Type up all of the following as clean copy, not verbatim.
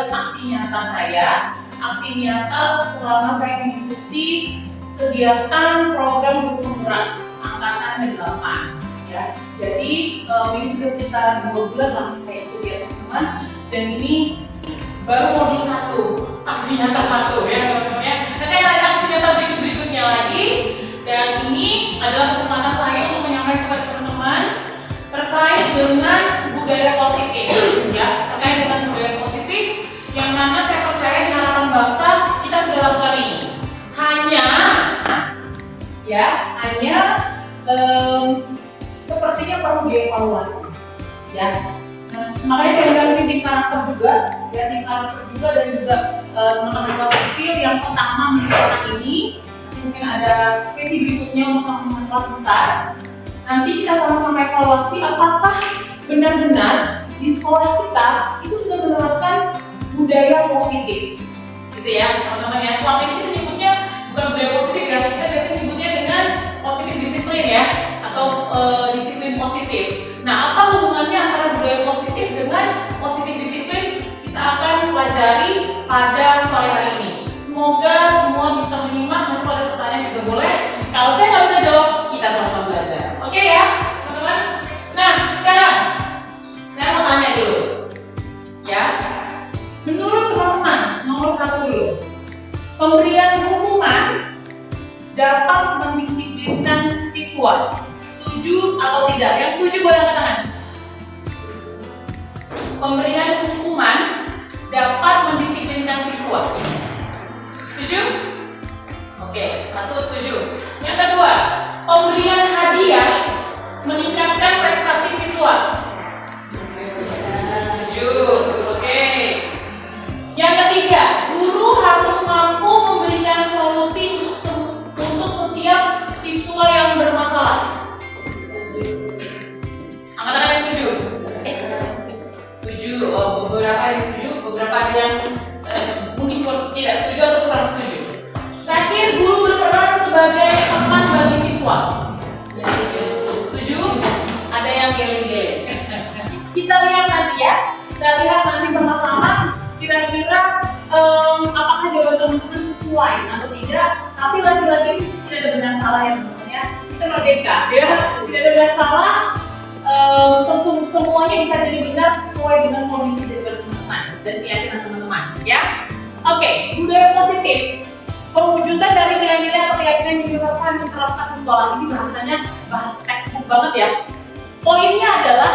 jelas aksi nyata saya, aksi nyata selama saya mengikuti kegiatan program guru penggerak angkatan 8 ya. Jadi ini sudah sekitar 2 bulan lah saya ikuti ya teman-teman, dan ini baru modul 1, aksi nyata 1 ya teman-teman ya. Nanti ada aksi nyata berikutnya lagi, dan ini adalah kesempatan saya untuk menyampaikan kepada teman-teman terkait dengan budaya positif ya, terkait dengan budaya positif yang mana saya percaya di Harapan Bangsa kita sudah lakukan ini. Hanya sepertinya perlu dievaluasi ya. Nah, makanya saya bilang tim karakter juga ya, tim karakter juga, dan juga teman-teman kelas kecil yang pertama menggunakan ini. Nanti mungkin ada sesi berikutnya untuk teman-teman kelas besar. Nanti kita sama-sama evaluasi apakah benar-benar di sekolah kita itu sudah menerapkan budaya positif gitu ya teman-teman ya. Selama ini kita nyebutnya bukan budaya positif ya, kita biasanya nyebutnya dengan positif disiplin ya, atau disiplin positif. Nah, apa hubungannya antara budaya positif dengan positif disiplin? Kita akan pelajari pada sore hari ini. Semoga semua bisa menyimak, nanti pada pertanyaan juga boleh. Kalau saya nggak bisa jawab, kita sama-sama belajar. Oke ya, teman-teman? Nah, sekarang saya mau tanya dulu ya. Menurut teman-teman, nomor 1 dulu, pemberian hukuman dapat mendisiplinkan siswa. Setuju atau tidak? Yang setuju boleh angkat tangan. Pemberian hukuman dapat mendisiplinkan siswa. Setuju? Oke, 1 setuju. Yang kedua, pemberian hadiah meningkatkan prestasi siswa. Setuju. Oke. Yang ketiga, guru harus mampu memberikan solusi untuk setiap siswa yang bermasalah. Angkat tangan yang setuju. Setuju. Beberapa yang setuju, beberapa yang mungkin tidak setuju atau kurang setuju. Terakhir, guru berperan sebagai teman bagi siswa. Setuju? Ada yang geleng-geleng. Kita lihat nanti ya. Kita lihat nanti sama-sama kira-kira apakah jawaban teman-teman sesuai atau tidak. Tapi lagi-lagi tidak ada benar salah ya teman-teman ya. Kita merdeka ya. Tidak ada benar salah. Semuanya bisa jadi benar sesuai dengan kondisi dari teman-teman dan keyakinan teman-teman ya. Oke, budaya positif. Pewujudan dari nilai-nilai atau keyakinan universal yang diterapkan di sekolah. Ini bahasanya bahas textbook banget ya. Poinnya adalah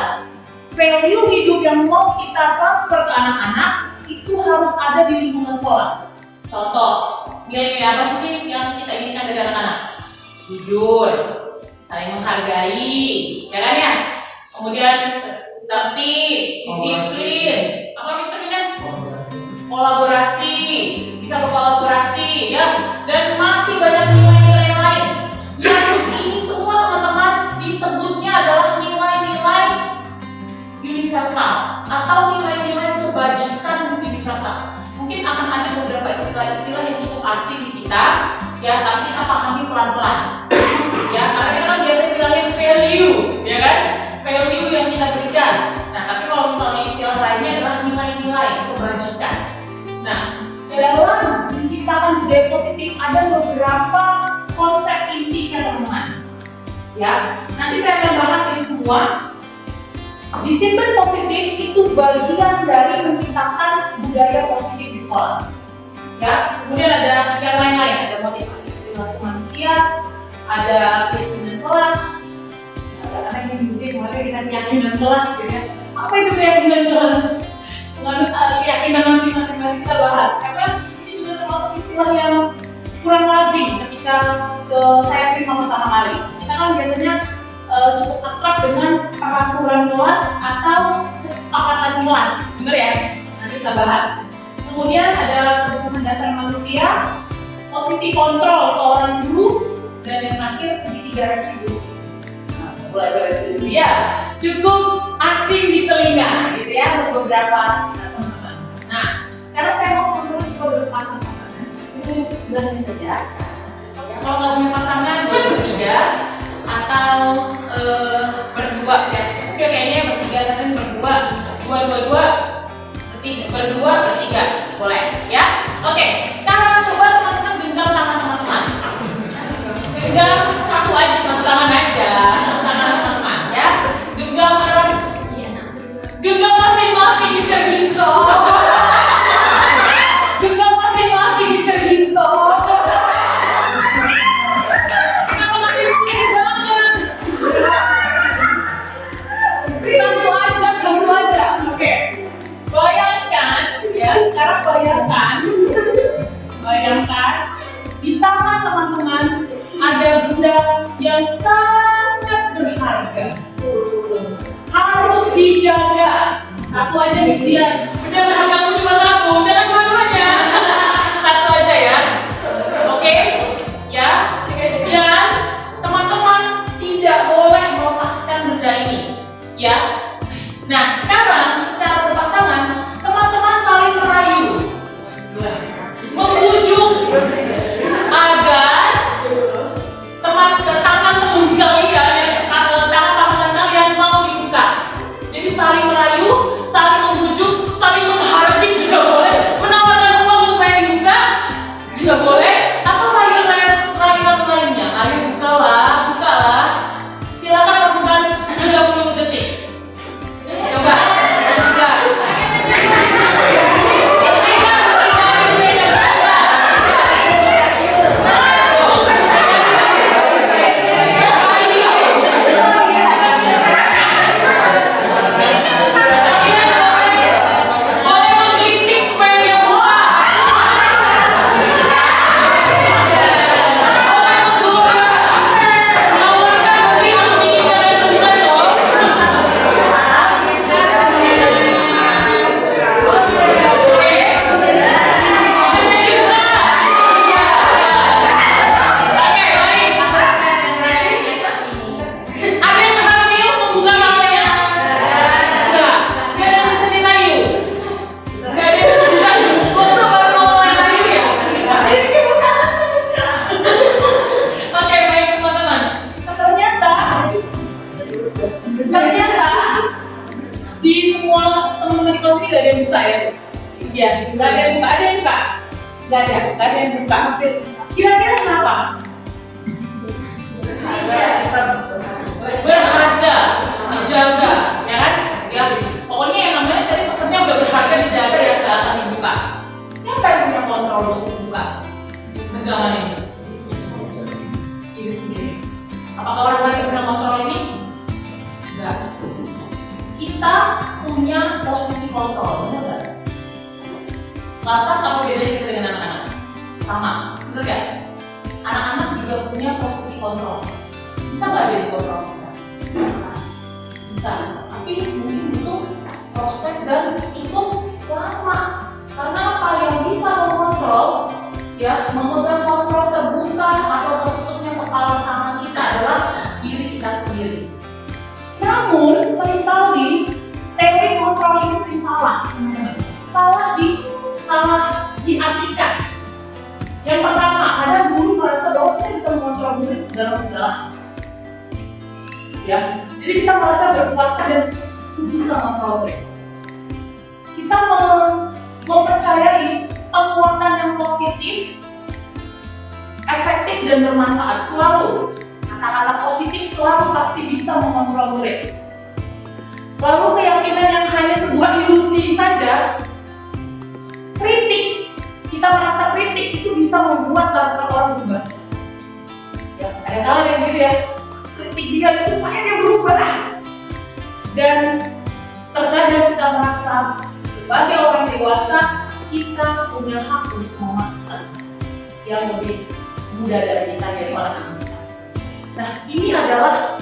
value hidup yang mau kita transfer ke anak-anak itu harus ada di lingkungan sekolah. Contoh, nilai-nilai apa sih yang kita inginkan dari anak-anak? Jujur, saling menghargai, ya kan ya? Kemudian tertib, disiplin, apa misalnya? Kolaborasi, bisa berkolaborasi, ya, dan masih banyak nilai-nilai lain. Yang ini semua teman-teman disebutnya adalah nilai-nilai universal atau nilai-nilai kebajikan universal. Mungkin akan ada beberapa istilah-istilah yang cukup asing di kita, ya, tapi kita pahami pelan-pelan. Ya, karena kita kan biasanya bilangnya value, ya kan? Value yang kita berikan. Nah, tapi kalau misalnya istilah lainnya adalah nilai-nilai kebajikan. Nah, dalam menciptakan budaya positif ada beberapa konsep intinya teman-teman. Ya, nanti saya akan bahas ini semua. Disiplin positif itu bagian dari menciptakan budaya positif di sekolah. Ya, kemudian ada yang lain-lain, ada motivasi perilaku manusia, ada keyakinan kelas, ada karena ini mungkin mulai kita keyakinan kelas, gitu ya. Apa itu keyakinan kelas? Mengenai keyakinan nanti masing-masing kita bahas, karena ini juga termasuk istilah yang kurang lazim ketika saya terima pertama kali. Kita kan biasanya cukup akrab dengan peraturan kelas atau kesepakatan kelas, bener ya? Nanti kita bahas. Kemudian ada kebutuhan dasar manusia, posisi kontrol seorang guru, dan yang terakhir segitiga retribusi. Nah, mulai dari retribusi ya, cukup asing di telinga, gitu ya, untuk beberapa teman-teman. Nah, sekarang saya mau menurut beberapa pasangan. Ini sebelahnya saja. Ya, kalau nggak punya pasangan, boleh bertiga atau berdua ya. Udah kayaknya bertiga, saya berdua, dua, berdua, bertiga. dijaga. Satu aja Mistian. Udah beragam cuma satu, jangan dua-duanya. Satu aja ya. Oke? Ya. Dan teman-teman tidak boleh melepaskan benda ini. Ya. Nah, sekarang secara berpasangan, teman-teman saling merayu. Membujuk agar tangan teman kalian atau tangan pasangan kalian mau dibuka. Jadi saling merayu, saling membujuk, saling menghardik juga boleh, menawarkan uang supaya dibuka juga boleh, atau rayuan lainnya. Ayo bukalah. Silakan lakukan 30 detik. Coba. Di semua teman-teman di kelas ini gak ada yang buka ya? Iya, gak ada yang buka. Ada yang buka? Gak ada yang buka. Kira-kira kenapa? Berharga, dijaga, ya kan? Ya, pokoknya yang namanya tadi pesannya udah berharga, dijaga ya, gak akan dibuka. Siapa yang punya kontrol untuk membuka genggaman ini? Diri sendiri. Apakah orang lain bisa kontrol ini? Enggak. Kita punya posisi kontrol, benar nggak? Lantas apa bedanya kita dengan anak-anak? Sama, benar nggak? Anak-anak juga punya posisi kontrol. Bisa nggak dia dikontrol kita? Bisa, tapi mungkin butuh proses dan cukup lama. Karena apa yang bisa mengontrol, ya memegang kontrol terbuka atau tertutupnya kepala tangan kita adalah diri kita sendiri. Namun seringkali teori kontrol ini sering salah, teman-teman. Salah diartikan. Yang pertama, ada guru merasa bahwa kita bisa mengontrol murid dalam segala. Ya, jadi kita merasa berkuasa dan bisa mengontrol murid. Kita mempercayai penguatan yang positif, efektif dan bermanfaat selalu. Kata-kata positif selalu pasti bisa mengontrol murid. Lalu keyakinan yang hanya sebuah ilusi saja, kritik, kita merasa kritik itu bisa membuat karakter orang berubah. Ya, ada kala yang gitu ya, kritik dia supaya dia berubah. Dan terkadang kita merasa sebagai orang dewasa, kita punya hak untuk memaksa yang lebih muda dari kita, dari orang anak. Nah, ini adalah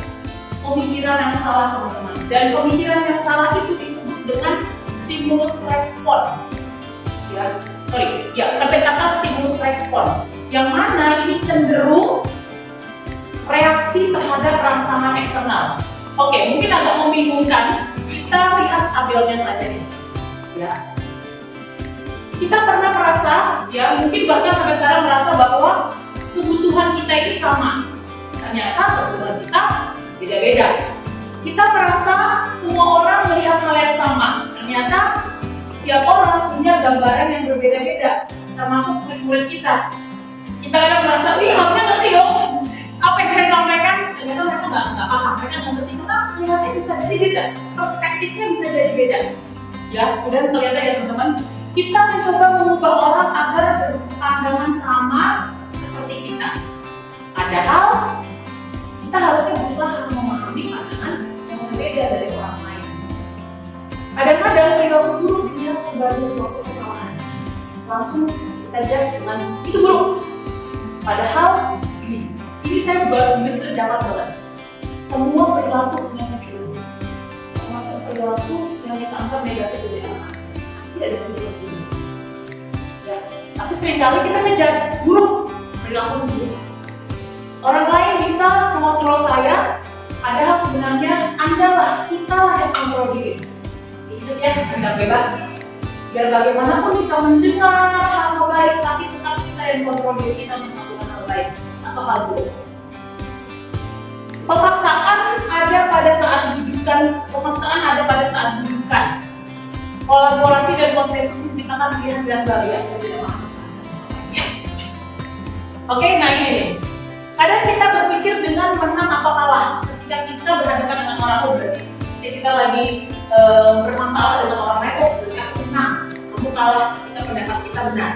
pemikiran yang salah, teman-teman. Dan pemikiran yang salah itu disebut dengan stimulus respon. Pendekatan stimulus respon. Yang mana ini cenderung reaksi terhadap rangsangan eksternal. Oke, mungkin agak membingungkan. Kita lihat tabelnya saja nih. Ya. Kita pernah merasa, ya mungkin bahkan sampai sekarang merasa bahwa kebutuhan kita ini sama. Ternyata kebutuhan kita beda-beda. Kita merasa semua orang melihat hal yang sama. Ternyata setiap orang punya gambaran yang berbeda-beda, termasuk murid-murid kita. Kita kadang merasa, harusnya ngerti dong apa yang saya sampaikan. Ternyata mereka nggak paham, mereka nggak ngerti. Karena lihatnya bisa jadi beda, perspektifnya bisa jadi beda. Ya, kemudian ternyata ya teman-teman, kita mencoba mengubah orang agar berpandangan sama seperti kita. Padahal kita harusnya berusaha memahami pandangan yang berbeda dari orang lain. Kadang-kadang perilaku buruk dilihat sebagai suatu kesalahan. Langsung kita judge dengan itu buruk. Padahal ini saya baru dapat banget. Semua perilaku punya tujuan. Termasuk perilaku seringkali kita ngejudge buruk perilaku buruk. Orang lain bisa mengontrol saya, padahal sebenarnya Anda lah, kita lah yang kontrol diri. Ingat ya, Anda bebas. Biar bagaimanapun kita mendengar hal baik, tapi tetap kita yang kontrol diri kita untuk melakukan hal baik atau hal buruk. Pemaksaan ada pada saat bujukan, kolaborasi dan konsensus menciptakan pilihan baru ya, saya tidak maaf. Oke, nah ini nih. Kadang kita berpikir dengan menang atau kalah ketika kita berhadapan dengan orang lain. Berarti ketika kita lagi bermasalah dengan orang lain, berarti aku menang, kamu kalah, kita pendapat kita benar.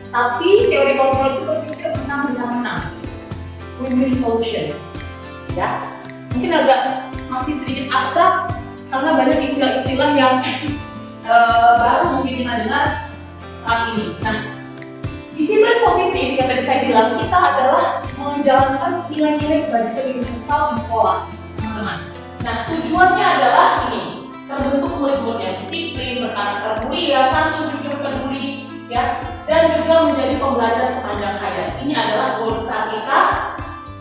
Tapi teori kontrol itu berpikir menang dengan menang, win-win solution. Ya, mungkin agak masih sedikit abstrak karena banyak istilah-istilah yang baru mungkin kita dengar saat ini. Nah, disiplin positif yang tadi saya bilang, kita adalah menjalankan nilai-nilai kebajikan universal di sekolah, teman-teman. Nah, tujuannya adalah ini, terbentuk murid-murid yang disiplin, berkarakter mulia, santun, jujur, peduli, ya, dan juga menjadi pembelajar sepanjang hayat. Ini adalah goal besar kita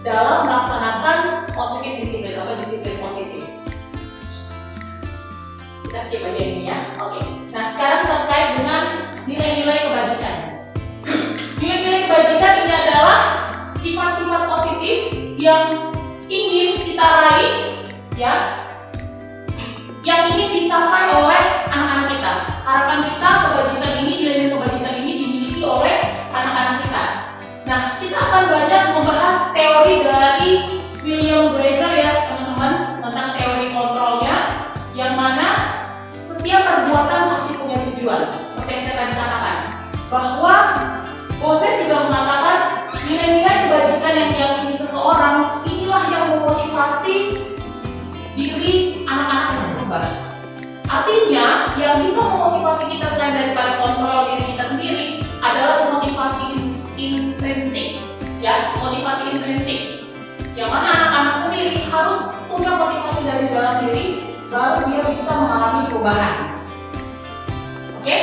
dalam melaksanakan positif disiplin atau disiplin positif. Kita skip aja ini ya. Oke. Nah, sekarang terkait dengan nilai-nilai kebajikan. Nilai-nilai kebajikan ini adalah sifat-sifat positif yang ingin kita raih, ya, yang ingin dicapai oleh anak-anak kita. Harapan kita kebajikan ini, nilai-nilai kebajikan ini dimiliki oleh anak-anak kita. Nah, kita akan banyak membahas teori dari William Glaser ya, teman-teman, tentang teori kontrolnya, yang mana setiap perbuatan pasti punya tujuan. Seperti yang saya tadi katakan, bahwa Bosen juga mengatakan nilai-nilai kebajikan yang diyakini seseorang inilah yang memotivasi diri anak-anak yang berubah. Artinya, yang bisa memotivasi kita selain daripada kontrol diri kita sendiri adalah motivasi intrinsik, ya, motivasi intrinsik. Yang mana anak-anak sendiri harus punya motivasi dari dalam diri, baru dia bisa mengalami perubahan. Oke?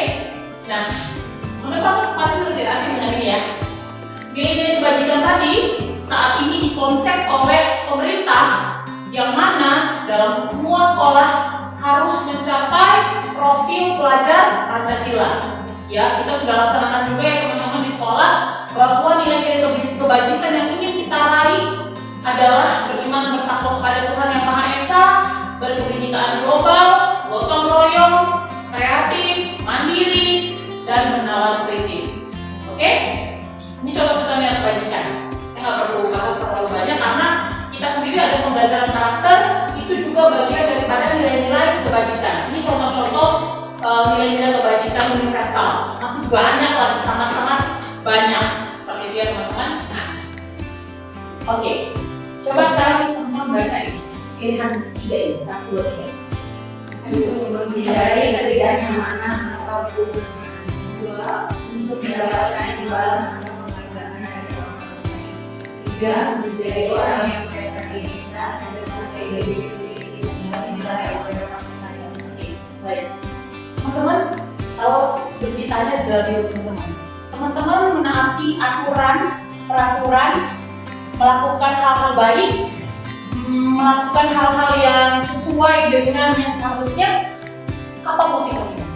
Nah, teman-teman pasti sudah tidak asing dengan ini ya. Nilai-nilai kebajikan tadi saat ini dikonsep oleh pemerintah, yang mana dalam semua sekolah harus mencapai profil pelajar Pancasila. Ya, kita sudah laksanakan juga ya teman-teman di sekolah, bahwa nilai-nilai kebajikan yang ingin kita raih adalah beriman bertakwa kepada Tuhan Yang Maha Esa, berkebinekaan global, gotong royong, kreatif, mandiri, dan menawan kritis. Oke? Ini contoh-contoh nilai kebajikan. Saya nggak perlu bahas terlalu banyak karena kita sendiri ada pembelajaran karakter, itu juga bagian daripada nilai-nilai kebajikan. Ini contoh-contoh nilai-nilai kebajikan universal. Masih banyak lagi, sangat-sangat banyak. Seperti itu ya teman-teman. Nah, oke. Coba sekarang teman-teman baca ini. Pilihan 3 ini, 1, 2, 3. Menghindari ketiganya mana atau dua untuk mendapatkan imbalan atau penghargaan dari orang lain. 3. Menjadi orang yang mereka inginkan dan memakai diri sendiri dan dinilai oleh orang lain. Baik, teman-teman, kalau ditanya dari teman-teman menaati aturan, peraturan, melakukan hal-hal baik, melakukan hal-hal yang sesuai dengan yang seharusnya, apa motivasinya?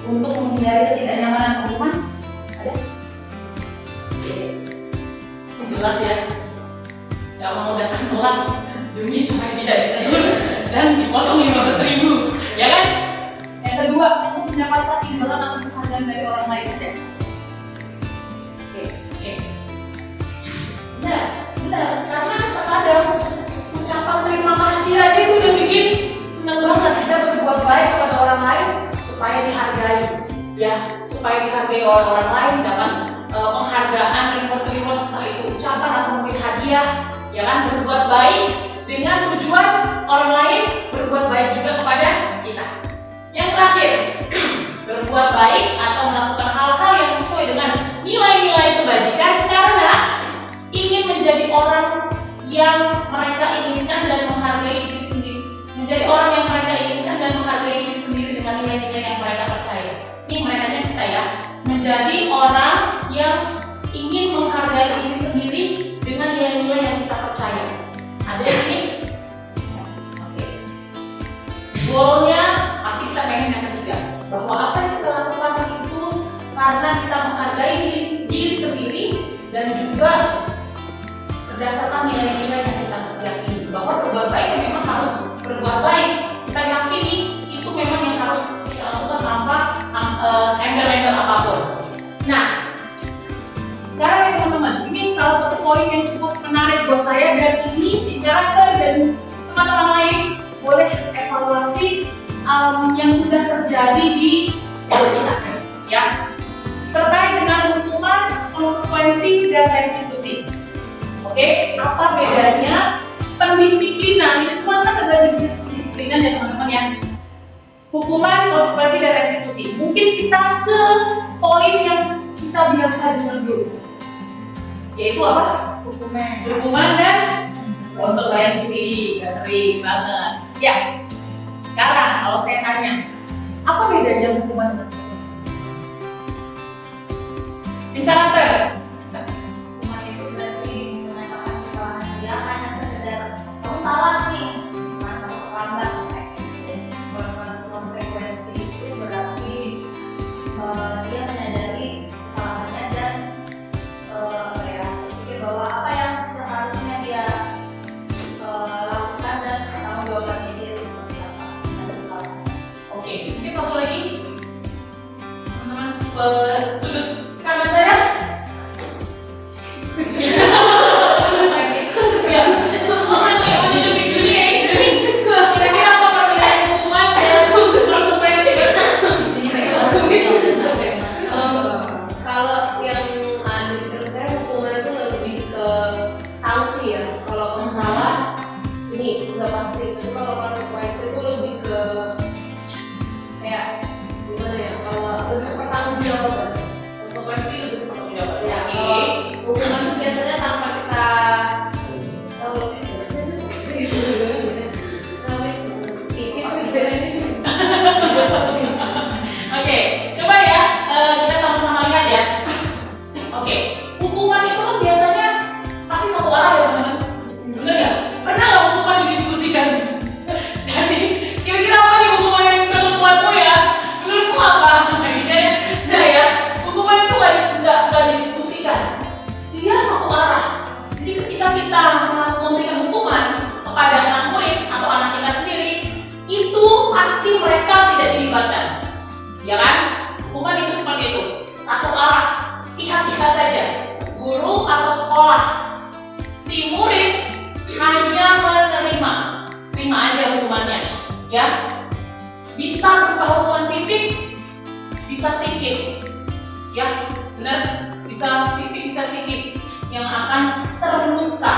Untuk menghindari ketidaknyamanan teman-teman, ada? Jelas ya, gak mau datang telat demi supaya tidak ditegur dan dipotong 15.000, ya kan? Yang kedua, untuk mendapatkan imbalan atau penghargaan dari orang lain, ada? Oke. Benar, karena terkadang ucapan terima kasih aja itu udah bikin senang banget. Kita berbuat baik kepada orang lain supaya dihargai, ya, supaya dihargai oleh orang lain, dapat penghargaan, reward, entah itu ucapan atau mungkin hadiah, ya kan? Berbuat baik dengan tujuan orang lain berbuat baik juga kepada kita. Yang terakhir, berbuat baik atau melakukan hal-hal yang sesuai dengan nilai-nilai kebajikan karena ingin menjadi orang yang mereka inginkan dan menghargai diri sendiri, menjadi orang yang mereka inginkan dan menghargai diri sendiri dengan nilai-nilai yang mereka percaya. Ini mereka kita ya. bahwa apa yang kita lakukan itu karena kita menghargai diri sendiri dan juga berdasarkan nilai-nilai yang kita yakini bahwa berbuat baik memang harus berbuat baik. Kita yakini itu memang yang harus kita lakukan tanpa embel-embel apapun. Nah, sekarang ya teman-teman, ini salah satu poin yang cukup menarik buat saya, dan ini di karakter dan teman-teman lain boleh evaluasi yang sudah terjadi di sekolah kita, ya, terkait dengan hukuman, konsekuensi, dan restitusi. Oke, apa bedanya pendisiplinan? Ini semua kan ada disiplinan ya teman-teman ya. Hukuman, konsekuensi, dan restitusi. Mungkin kita ke poin yang kita biasa dengar dulu, yaitu apa? Hukuman dan konsekuensi. Sering banget. Ya. Sekarang kalau saya tanya, apa bedanya hukuman dan konsekuensi? Yang karakter. Hukuman itu berarti mengatakan kesalahan dia hanya sekedar kamu salah nih, bukan kamu terlambat. Konsekuensi itu berarti dia menyadari kesalahannya dan berpikir bahwa apa yang seharusnya dia lakukan dan bertanggung jawabannya dia itu seperti apa dengan kesalahannya. Oke, ini satu lagi, teman-teman, sudut kanan saya. Sudut lagi, sudut ya. Kira-kira apa perbedaan hukuman dan konsekuensi? Kalau yang ada di pikiran saya, hukuman itu lebih ke sanksi ya. Kalau kamu salah, ini udah pasti. Tapi kalau konsekuensi itu lebih ke kayak gimana ya? Kalau lebih ke pertanggungjawaban. Konsekuensi lebih ke pertanggungjawaban. Ya, kalau hukuman itu biasanya tanpa kita tipis. Oke, coba ya, kita sama-sama lihat ya. Oke, hukuman itu kan biasanya pasti satu arah ya teman-teman. Bener nggak? Pernah nggak hukuman didiskusikan? Jadi kira-kira apa nih hukuman yang cocok buatmu ya? Menurutmu apa? Nah ya, hukuman itu nggak didiskusikan. Dia satu arah. Jadi ketika kita memberikan hukuman kepada anak murid atau anak kita sendiri, itu pasti mereka tidak dilibatkan, ya kan? Hukuman itu seperti itu, satu arah, pihak kita saja, guru atau sekolah. Si murid hanya menerima, terima aja hukumannya, ya. Bisa berupa hukuman fisik, bisa psikis, ya, benar? Bisa fisik, bisa psikis, yang akan terluka,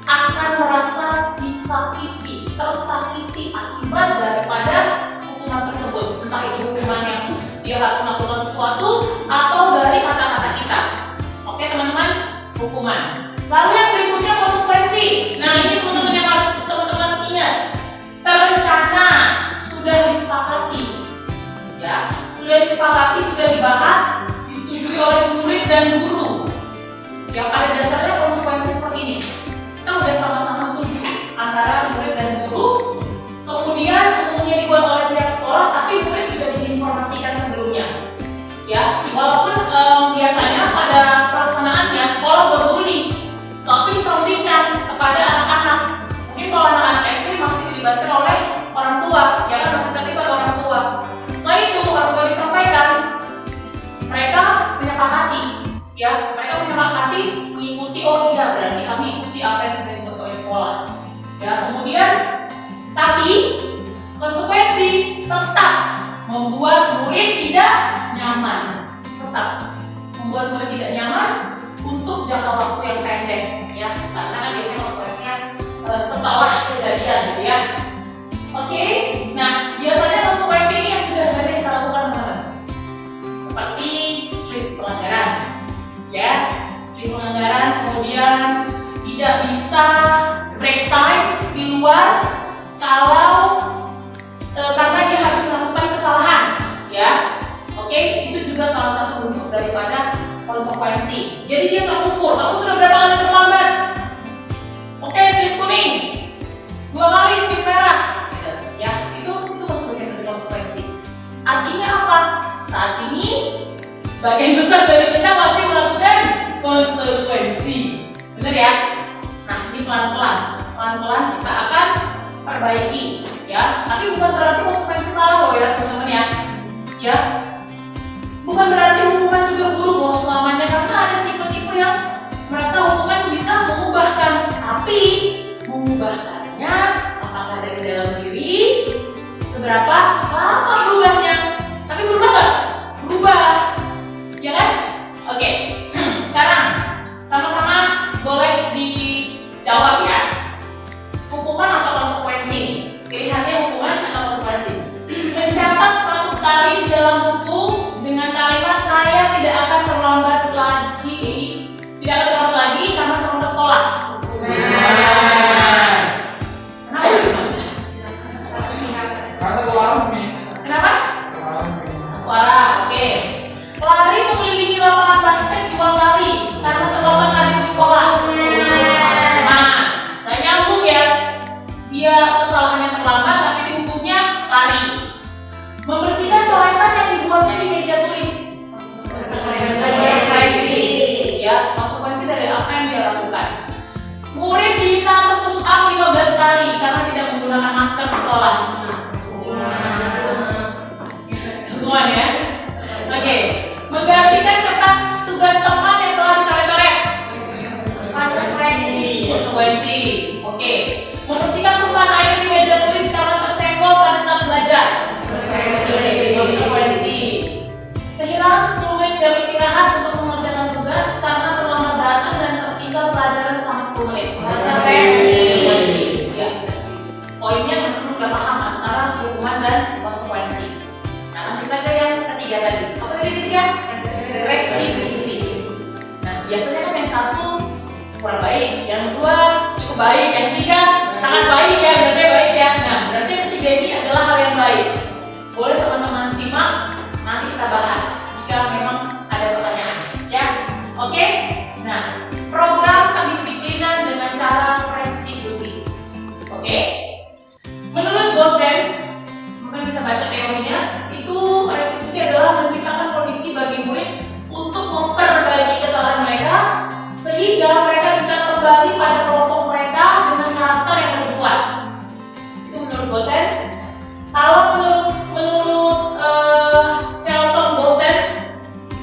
akan merasa disakiti, tersakiti akibat daripada hukuman tersebut. Entah itu hukuman yang dia harus melakukan sesuatu atau dari kata-kata kita. Oke teman-teman, hukuman. Lalu yang berikutnya konsekuensi. Nah ini teman-teman yang harus teman-teman ingat. Terencana, sudah disepakati, ya, sudah disepakati, sudah dibahas, disetujui oleh murid dan guru. Yang pada dasarnya konsekuensi seperti ini. Kita udah sama-sama setuju antara murid dan guru, kemudian umumnya dibuat oleh pihak sekolah, tapi murid sudah diinformasikan sebelumnya, ya. Walaupun biasanya pada pelaksanaannya sekolah buat guru nih, tapi disampingkan kepada anak-anak. Mungkin kalau anak-anak SD masih dilibatkan oleh orang tua, ya kan, masih terlibat orang tua. Setelah itu orang tua disampaikan, mereka menyepakati, ya, mereka menyepakati mengikuti, oh iya berarti kami ikuti apa yang sudah dibuat oleh sekolah, ya. Kemudian tapi konsekuensi tetap membuat murid tidak nyaman, tetap membuat murid tidak nyaman untuk jangka waktu yang pendek, ya, karena kan biasanya konsekuensinya setelah kejadian, gitu ya. Oke, nah biasanya konsekuensi ini yang sudah banyak kita lakukan teman-teman, seperti slip pelanggaran, ya, slip pelanggaran, kemudian tidak bisa break time di luar kalau karena dia harus melakukan kesalahan, ya. Oke, itu juga salah satu bentuk daripada konsekuensi. Jadi dia terukur, kamu sudah berapa kali terlambat? Oke, slip kuning 2 kali, slip merah, gitu, ya. Itu masuk bagian dari konsekuensi. Artinya sebagian besar dari kita masih melakukan konsekuensi. Bener ya? Nah, ini pelan-pelan kita akan perbaiki ya. Tapi bukan berarti konsekuensi salah loh ya teman-teman ya. Ya, bukan berarti hukuman juga buruk loh selamanya, karena ada tipe-tipe yang merasa hukuman bisa mengubahkan, tapi mengubahkannya apakah dari dalam diri, seberapa lama berubahnya. Tapi berubah nggak? Berubah, ya kan? Oke, sekarang sama-sama boleh dijawab ya. Hukuman atau konsekuensi? Pilihannya hukuman atau konsekuensi? Mencatat 100 kali di dalam buku dengan kalimat saya tidak akan terlambat lagi, karena terlambat sekolah. Kenapa? Oke. Lari mengelilingi lapangan basket 2 kali karena terlambat hadir di sekolah. Nah, nggak nyambung ya. Dia kesalahannya terlambat, tapi di bukunya lari. Membersihkan coretan yang dibuatnya di meja tulis. Ya, konsekuensi dari apa yang dia lakukan. Murid diminta untuk push up 15 kali karena tidak menggunakan masker di sekolah. Semua ya. Oke. Menggantikan kertas tugas teman yang telah dicoret-coret. Konsekuensi. Oke. Membersihkan tumpahan air di meja tulis karena tersenggol pada saat belajar. Konsekuensi. Kehilangan 10 menit jam istirahat untuk mengerjakan tugas karena terlambat datang dan tertinggal pelajaran selama 10 menit. Konsekuensi. Ya. Poinnya teman-teman sudah paham antara hukuman dan konsekuensi. Sekarang kita ke yang ketiga tadi. Apa tadi ketiga? Restitusi. Nah, biasanya kan yang satu kurang baik, yang kedua cukup baik, yang ketiga sangat baik ya, berarti baik ya. Nah, berarti yang ketiga ini adalah hal yang baik. Boleh teman-teman simak, nanti kita bahas jika memang ada pertanyaan ya. Oke? Nah, program pendisiplinan dengan cara restitusi. Oke? Menurut dosen, mungkin bisa baca teorinya, itu restitusi adalah menciptakan kondisi bagi murid untuk memperbaiki kesalahan mereka sehingga mereka bisa kembali pada kelompok mereka dengan karakter yang lebih kuat. Itu menurut dosen. Kalau menurut Chelson dosen,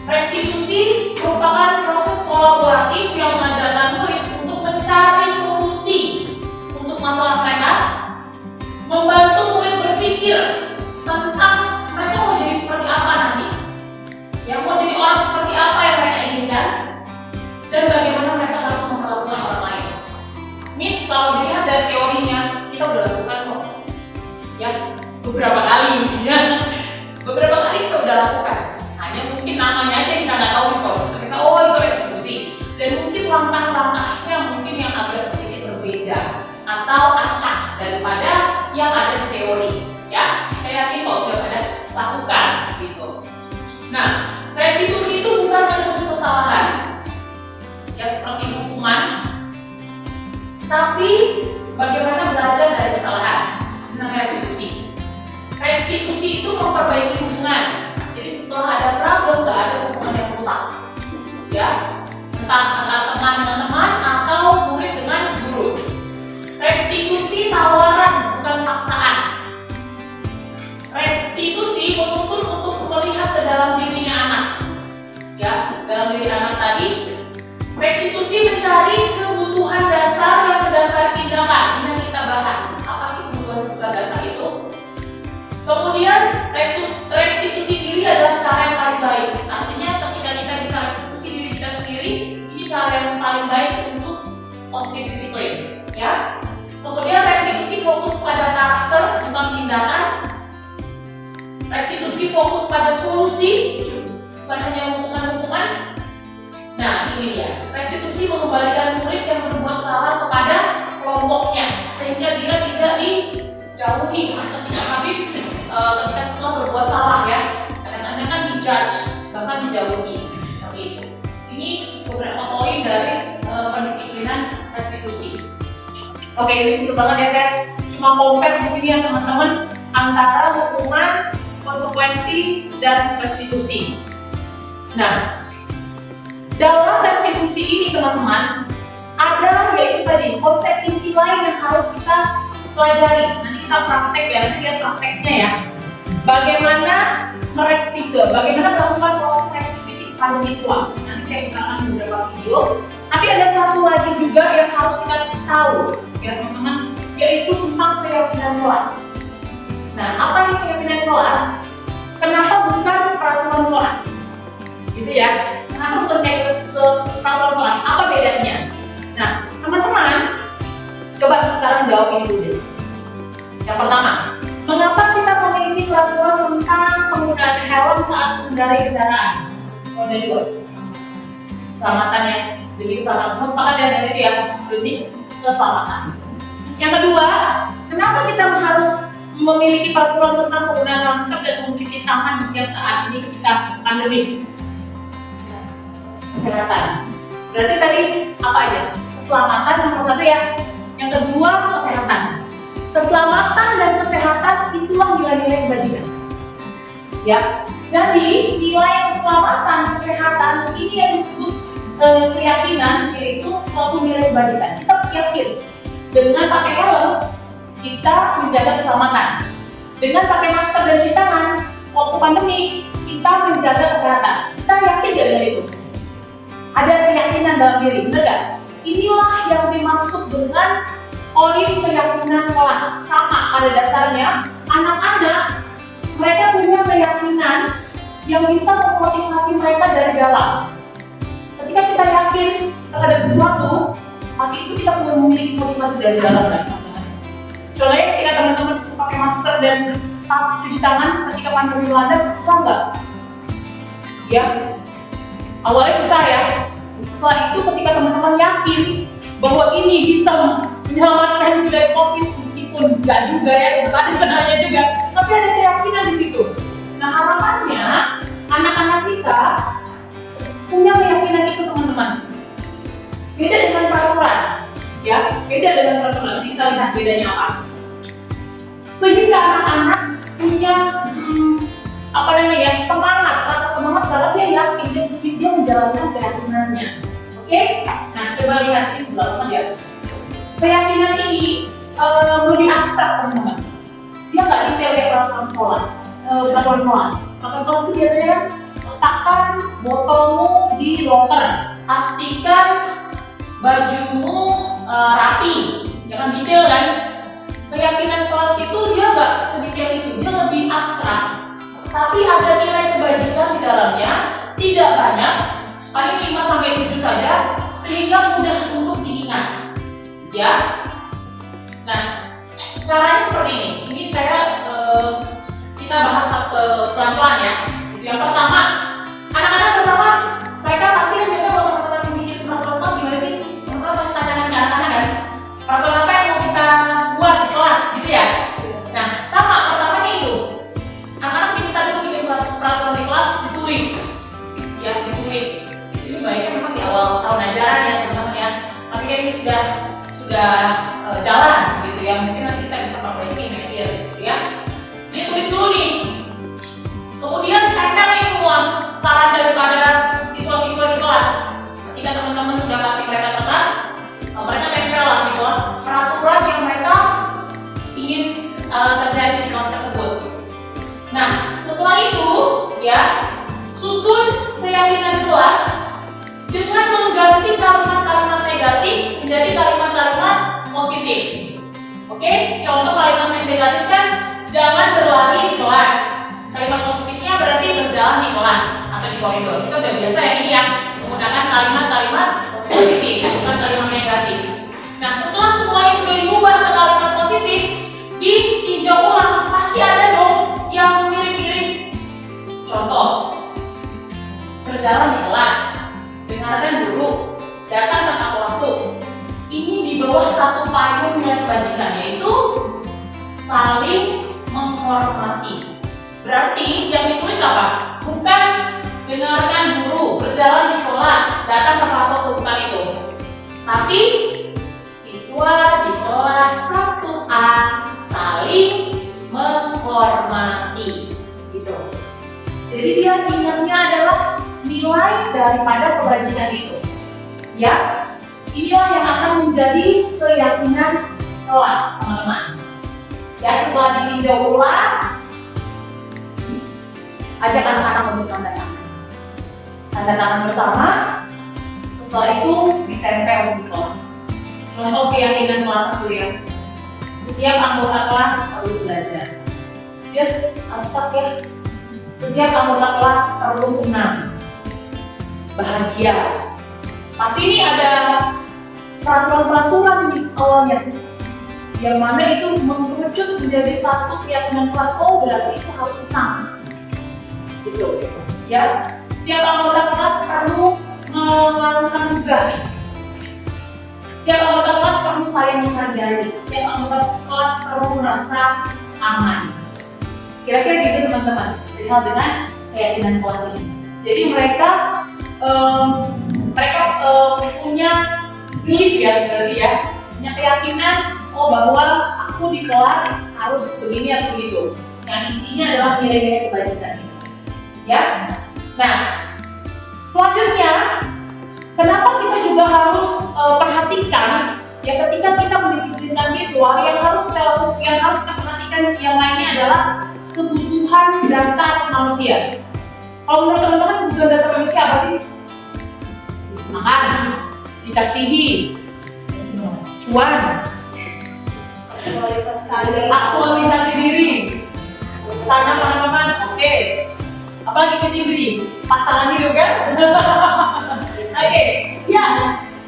restitusi merupakan proses kolaboratif yang mengajarkan murid untuk mencari solusi untuk masalah mereka, membantu murid berpikir tentang mereka mau jadi seperti apa nanti, yang mau jadi orang seperti apa yang mereka inginkan, dan bagaimana mereka harus memperlakukan orang lain. Miss, kalau dilihat dari teorinya, kita udah lakukan kok ya, beberapa kali ya. Beberapa kali kita udah lakukan, hanya mungkin namanya aja kita nggak tahu kalau kita itu restitusi, dan mungkin langkah-langkahnya mungkin yang agak sedikit berbeda atau acak daripada yang ada di teori ya. Saya yakin kalau sudah pada lakukan gitu. Nah, restitusi itu bukan menebus kesalahan ya seperti hukuman, tapi bagaimana belajar dari kesalahan. Namanya restitusi. Restitusi itu memperbaiki hubungan. Jadi setelah ada problem, nggak ada hubungan yang rusak ya, entah antara teman dengan teman atau murid dengan guru. Restitusi tawaran, bukan paksaan. Restitusi menuntut untuk melihat ke dalam dirinya anak ya, dalam diri anak tadi. Restitusi mencari kebutuhan dasar yang berdasar tindakan. Ini yang kita bahas. Apa sih kebutuhan dasar itu? Kemudian restitusi diri adalah cara yang paling baik. Artinya ketika kita bisa restitusi diri kita sendiri, ini cara yang paling baik untuk positive disiplin ya. Kemudian restitusi fokus pada karakter bukan tindakan. Restitusi fokus pada solusi, bukan hanya hukuman-hukuman. Nah, ini dia. Restitusi mengembalikan murid yang berbuat salah kepada kelompoknya sehingga dia tidak dijauhi ketika ketika setelah berbuat salah ya. Kadang-kadang kan dijudge, bahkan dijauhi seperti itu. Ini beberapa poin dari pendisiplinan restitusi. Oke, ini itu banget ya, saya cuma compare di sini ya teman-teman antara hukuman, konsekuensi, dan restitusi. Nah, dalam restitusi ini teman-teman, ada yaitu tadi konsep inti lain yang harus kita pelajari. Nanti kita praktek ya, nanti lihat prakteknya ya. Bagaimana bagaimana melakukan proses restitusi pada siswa. Nanti saya gunakan beberapa video. Tapi ada satu lagi juga yang harus kita tahu ya teman-teman, yaitu tentang keyakinan kelas. Nah, apa ini keyakinan kelas? Kenapa bukan peraturan kelas? Gitu ya. Kenapa bukan peraturan kelas? Apa bedanya? Nah, teman-teman, coba sekarang jawab ini dulu deh. Yang pertama, mengapa kita memiliki peraturan tentang penggunaan helm saat mengendarai kendaraan? Oh, jadi keselamatan ya, demi keselamatan. Semua sepakat ya dari itu ya, demi keselamatan. Yang kedua, kenapa kita harus memiliki peraturan tentang penggunaan masker dan mencuci tangan di setiap saat ini ketika pandemi? Kesehatan. Berarti tadi apa aja? Keselamatan nomor satu ya. Yang kedua, kesehatan. Keselamatan dan kesehatan itulah nilai-nilai kebajikan. Ya. Jadi nilai keselamatan, kesehatan ini yang disebut keyakinan, yaitu suatu nilai kebajikan. Kita yakin dengan pakai helm kita menjaga keselamatan. Dengan pakai masker dan cuci tangan waktu pandemi kita menjaga kesehatan. Kita yakin gak dengan itu? Ada keyakinan dalam diri, benar gak? Inilah yang dimaksud dengan poin keyakinan kelas. Sama pada dasarnya, anak-anak mereka punya keyakinan yang bisa memotivasi mereka dari dalam. Ketika kita yakin terhadap sesuatu, pasti itu kita perlu memiliki motivasi dari dalam kan? Contohnya ketika teman-teman pakai masker dan cuci tangan ketika pandemi melanda, susah nggak? Ya, awalnya susah ya. Setelah itu ketika teman-teman yakin bahwa ini bisa menyelamatkan dari COVID, meskipun nggak juga ya, bukan ada benarnya juga, tapi ada keyakinan di situ. Nah, harapannya anak-anak kita punya keyakinan itu teman-teman. Beda dengan peraturan, ya, beda dengan peraturan. Nanti kita lihat bedanya apa. Sehingga anak-anak punya semangat, rasa semangat karena dia yakin dia menjalankan keyakinannya. Oke? Nah, coba lihat ini belakang ya. Keyakinan ini lebih abstrak teman-teman. Dia nggak detail kayak peraturan sekolah, peraturan kelas. Peraturan kelas itu biasanya kan letakkan botolmu di loker, pastikan bajumu rapi, jangan detail kan? Keyakinan kelas itu dia nggak sedetail itu, dia lebih abstrak. Tapi ada nilai kebajikan di dalamnya, tidak banyak, paling 5-7 saja, sehingga mudah untuk diingat. Ya. Nah, caranya seperti ini. Ini saya kita bahas pelan-pelan ya. Yang pertama, anak-anak pertama mereka pasti kan biasa kalau teman-teman bikin peraturan kelas gimana sih? Mereka pasti tanyakan ke anak-anak kan, peraturan apa yang mau kita buat di kelas gitu ya. Nah, sama pertama nih itu. Anak-anak kita dulu bikin peraturan di kelas ditulis. Ya, ditulis. Ini baiknya memang di awal tahun ajaran ya teman-teman ya. Tapi kan ini sudah jalan gitu ya. Mungkin nanti kita bisa pakai ini next year gitu ya. Ini tulis dulu nih. Kemudian tempel nih semua saran daripada siswa-siswa di kelas. Ketika teman-teman sudah kasih mereka kertas, mereka tempel lah di kelas peraturan yang mereka ingin terjadi di kelas tersebut. Nah, setelah itu ya, susun keyakinan kelas dengan mengganti kalimat-kalimat negatif menjadi kalimat-kalimat positif. Oke, contoh kalimat negatif kan jangan berlari di kelas. Kalimat positifnya berarti berjalan di kelas atau di koridor. Kita udah biasa ya ini ya, menggunakan kalimat-kalimat positif, bukan kalimat negatif. Nah, setelah semuanya sudah diubah ke kalimat positif, ditinjau ulang, pasti ada dong yang mirip-mirip. Contoh, berjalan di kelas, dengarkan guru, datang tepat waktu. Ini di bawah satu payung nilai kebajikan, yaitu saling menghormati. Berarti yang ditulis apa? Bukan dengarkan guru, berjalan di kelas, datang tepat waktu, bukan itu. Tapi siswa di kelas 1A saling menghormati, gitu. Jadi dia ingatnya adalah nilai daripada kebajikan itu. Ya, inilah yang akan menjadi keyakinan kelas, teman-teman. Ya, setelah ditinjau ulang, ajak anak-anak untuk tanda tangan. Tanda tangan bersama, setelah itu ditempel di kelas. Contoh keyakinan kelas 1 ya. Setiap anggota kelas perlu belajar. Ya, abstrak ya. Setiap anggota kelas perlu senang, bahagia. Pasti ini ada peraturan-peraturan di awalnya, yang mana itu mengerucut menjadi satu keyakinan kelas. Oh, berarti itu harus senang. Gitu. Ya, setiap anggota kelas perlu melakukan tugas. Setiap anggota kelas perlu saling menghargai. Setiap anggota kelas perlu merasa aman. Kira-kira gitu teman-teman, perihal dengan keyakinan kelas ini. Jadi mereka punya belief ya, berarti ya, punya keyakinan bahwa aku di kelas harus begini atau begitu. Yang isinya adalah nilai-nilai kebajikan ini. Ya, nah selanjutnya, kenapa kita juga harus perhatikan ya ketika kita mendisiplinkan siswa, yang harus kita perhatikan yang lainnya adalah kebutuhan dasar manusia. Kalau menurut teman-teman kebutuhan dasar manusia apa sih? Makan, dikasihi, cuan, aktualisasi diri, tanam tanaman, oke. Apalagi kisi beri, pasangan hidup kan? Oke, ya,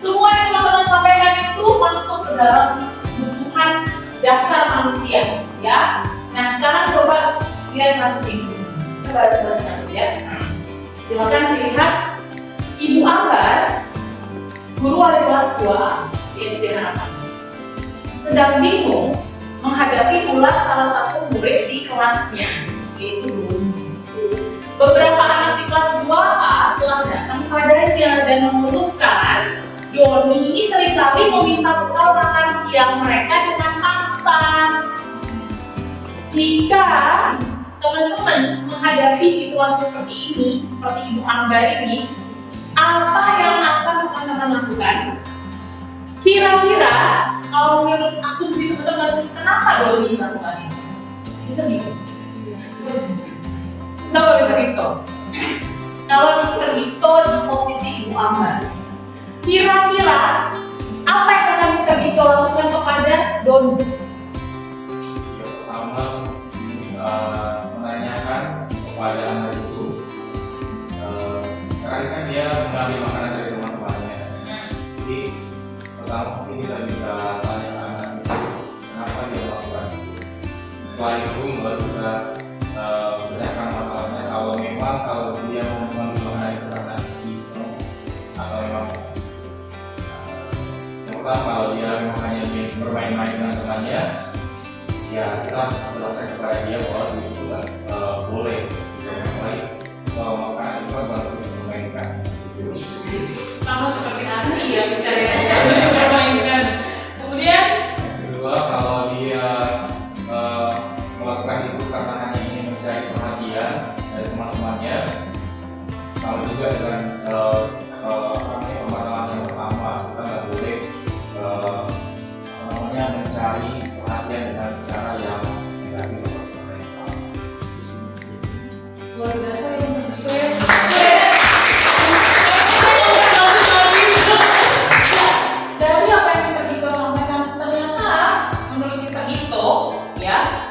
semua yang teman-teman sampaikan itu masuk ke dalam kebutuhan dasar manusia, ya. Nah, sekarang coba lihat kasus ini. Coba lihat kasus ya. Silakan dilihat Ibu Ambar, guru wali kelas 2 di SD Harapan, sedang bingung menghadapi ulah salah satu murid di kelasnya, yaitu beberapa anak di kelas 2A telah datang padanya dan mengeluhkan Doni ini seringkali meminta bekal makan siang mereka dengan paksa. Jika teman-teman menghadapi situasi seperti ini, seperti Ibu Angga ini, apa yang akan teman-teman lakukan? Kira-kira kalau menurut asumsi teman-teman, kenapa Doni melakukan ini? Bisa gitu? Coba Mr. Vito. Kalau Mr. Vito di posisi Ibu Ambar, kira-kira apa yang akan Mr. Vito lakukan kepada Doni? Yang pertama bisa menanyakan kepada anak itu, karena kan dia mengambil makanan dari teman-temannya. Jadi pertama mungkin kita bisa tanya ke anak itu kenapa dia melakukan itu. Setelah itu baru kita pecahkan masalahnya. Kalau dia mau mengambil makanan itu karena iseng atau memang yang pertama, kalau dia memang hanya ingin bermain-main dengan temannya, ya kita harus jelaskan kepada dia bahwa itu boleh. Yang lain kalau makanan itu kan baru bisa bermainkan. Sama seperti nanti ya misalnya bermainkan. Kemudian kedua, kalau dia melakukan itu karena hanya ingin mencari perhatian dari teman-temannya, sama juga dengan permasalahan yang pertama, kita nggak boleh mencari perhatian dengan cara yang negatif atau yang salah. luar biasa ya Mr. Vito ya. Dari apa yang Mr. Vito sampaikan, ternyata menurut Mr. Vito ya,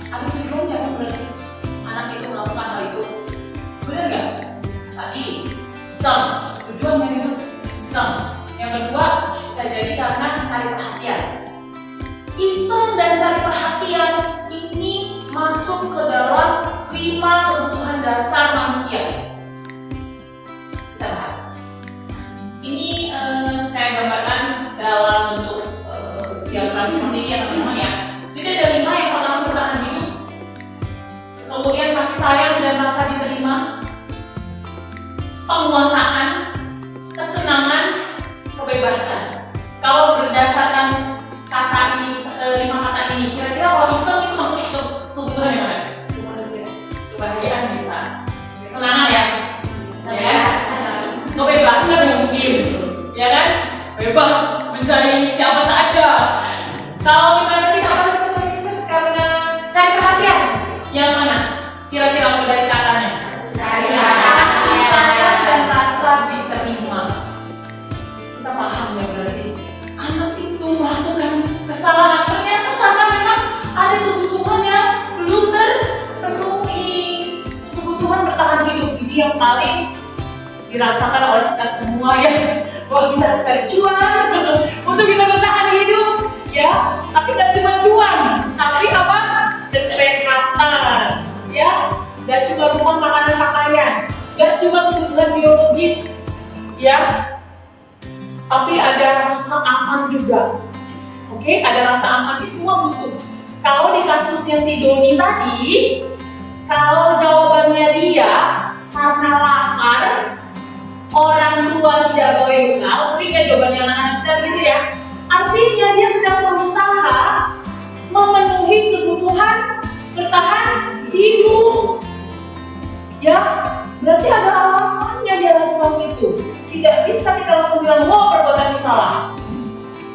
ada tujuannya kan berarti anak itu melakukan hal itu. Benar nggak? Tadi iseng, tujuannya itu iseng. Yang kedua bisa jadi karena cari perhatian. Iseng dan cari perhatian ini masuk ke dalam 5 kebutuhan dasar manusia. Kita bahas. Ini saya gambarkan dalam bentuk diagram seperti ini ya teman-teman ya. Jadi ada 5 yang pertama bertahan hidup, kemudian kasih sayang dan rasa diterima, penguasaan, kesenangan, kebebasan. Kalau berdasarkan kata ini, 5 kata ini, kira-kira kalau iseng itu masuk ke kebutuhan yang mana? Kebahagiaan bisa, kesenangan ya, dirasakan oleh kita semua ya, bahwa kita harus cari cuan untuk kita bertahan hidup ya. Tapi gak cuma cuan, tapi apa? Kesehatan ya. Gak cuma rumah, makanan, pakaian, gak cuma kebutuhan biologis ya, tapi ada rasa aman juga. Oke, ada rasa aman, ini semua butuh. Kalau di kasusnya si Doni tadi, kalau jawabannya dia karena lapar, orang tua tidak bawa bekal, sehingga jawabannya anak-anak kita gitu ya. Artinya dia sedang berusaha memenuhi kebutuhan bertahan hidup. Ya, berarti ada alasannya dia lakukan itu. Tidak bisa kita langsung bilang, wah perbuatan itu salah.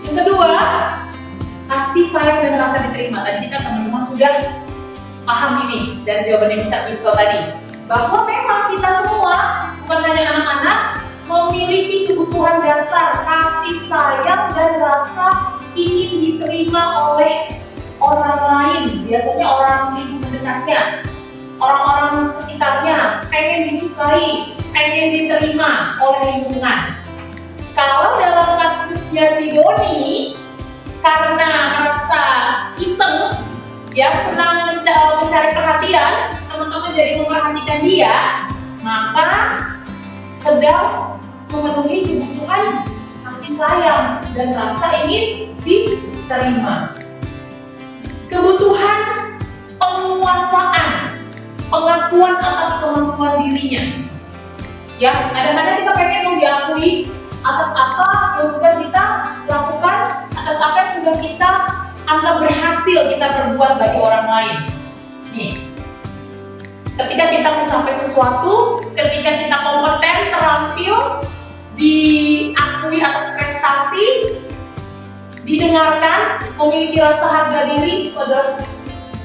Yang kedua, kasih sayang dan rasa diterima. Tadi kita teman-teman sudah paham ini dari jawabannya Mr. Vito tadi, bahwa memang kita semua, bukan hanya anak-anak, memiliki kebutuhan dasar kasih sayang dan rasa ingin diterima oleh orang lain, biasanya orang lingkungan dekatnya, orang-orang sekitarnya, pengen disukai, pengen diterima oleh lingkungan. Kalau dalam kasusnya si Doni, karena merasa iseng, ya senang mencari perhatian, teman-teman jadi memperhatikan dia, maka sedang memenuhi kebutuhan kasih sayang dan rasa ingin diterima. Kebutuhan penguasaan, pengakuan atas kemampuan dirinya. Ya, kadang-kadang kita pengen diakui atas apa yang sudah kita lakukan, atas apa yang sudah kita anggap berhasil kita perbuat bagi orang lain. Nih, ketika kita mencapai sesuatu, ketika kita kompeten, terampil, diakui atas prestasi, didengarkan, memiliki rasa harga diri, itu adalah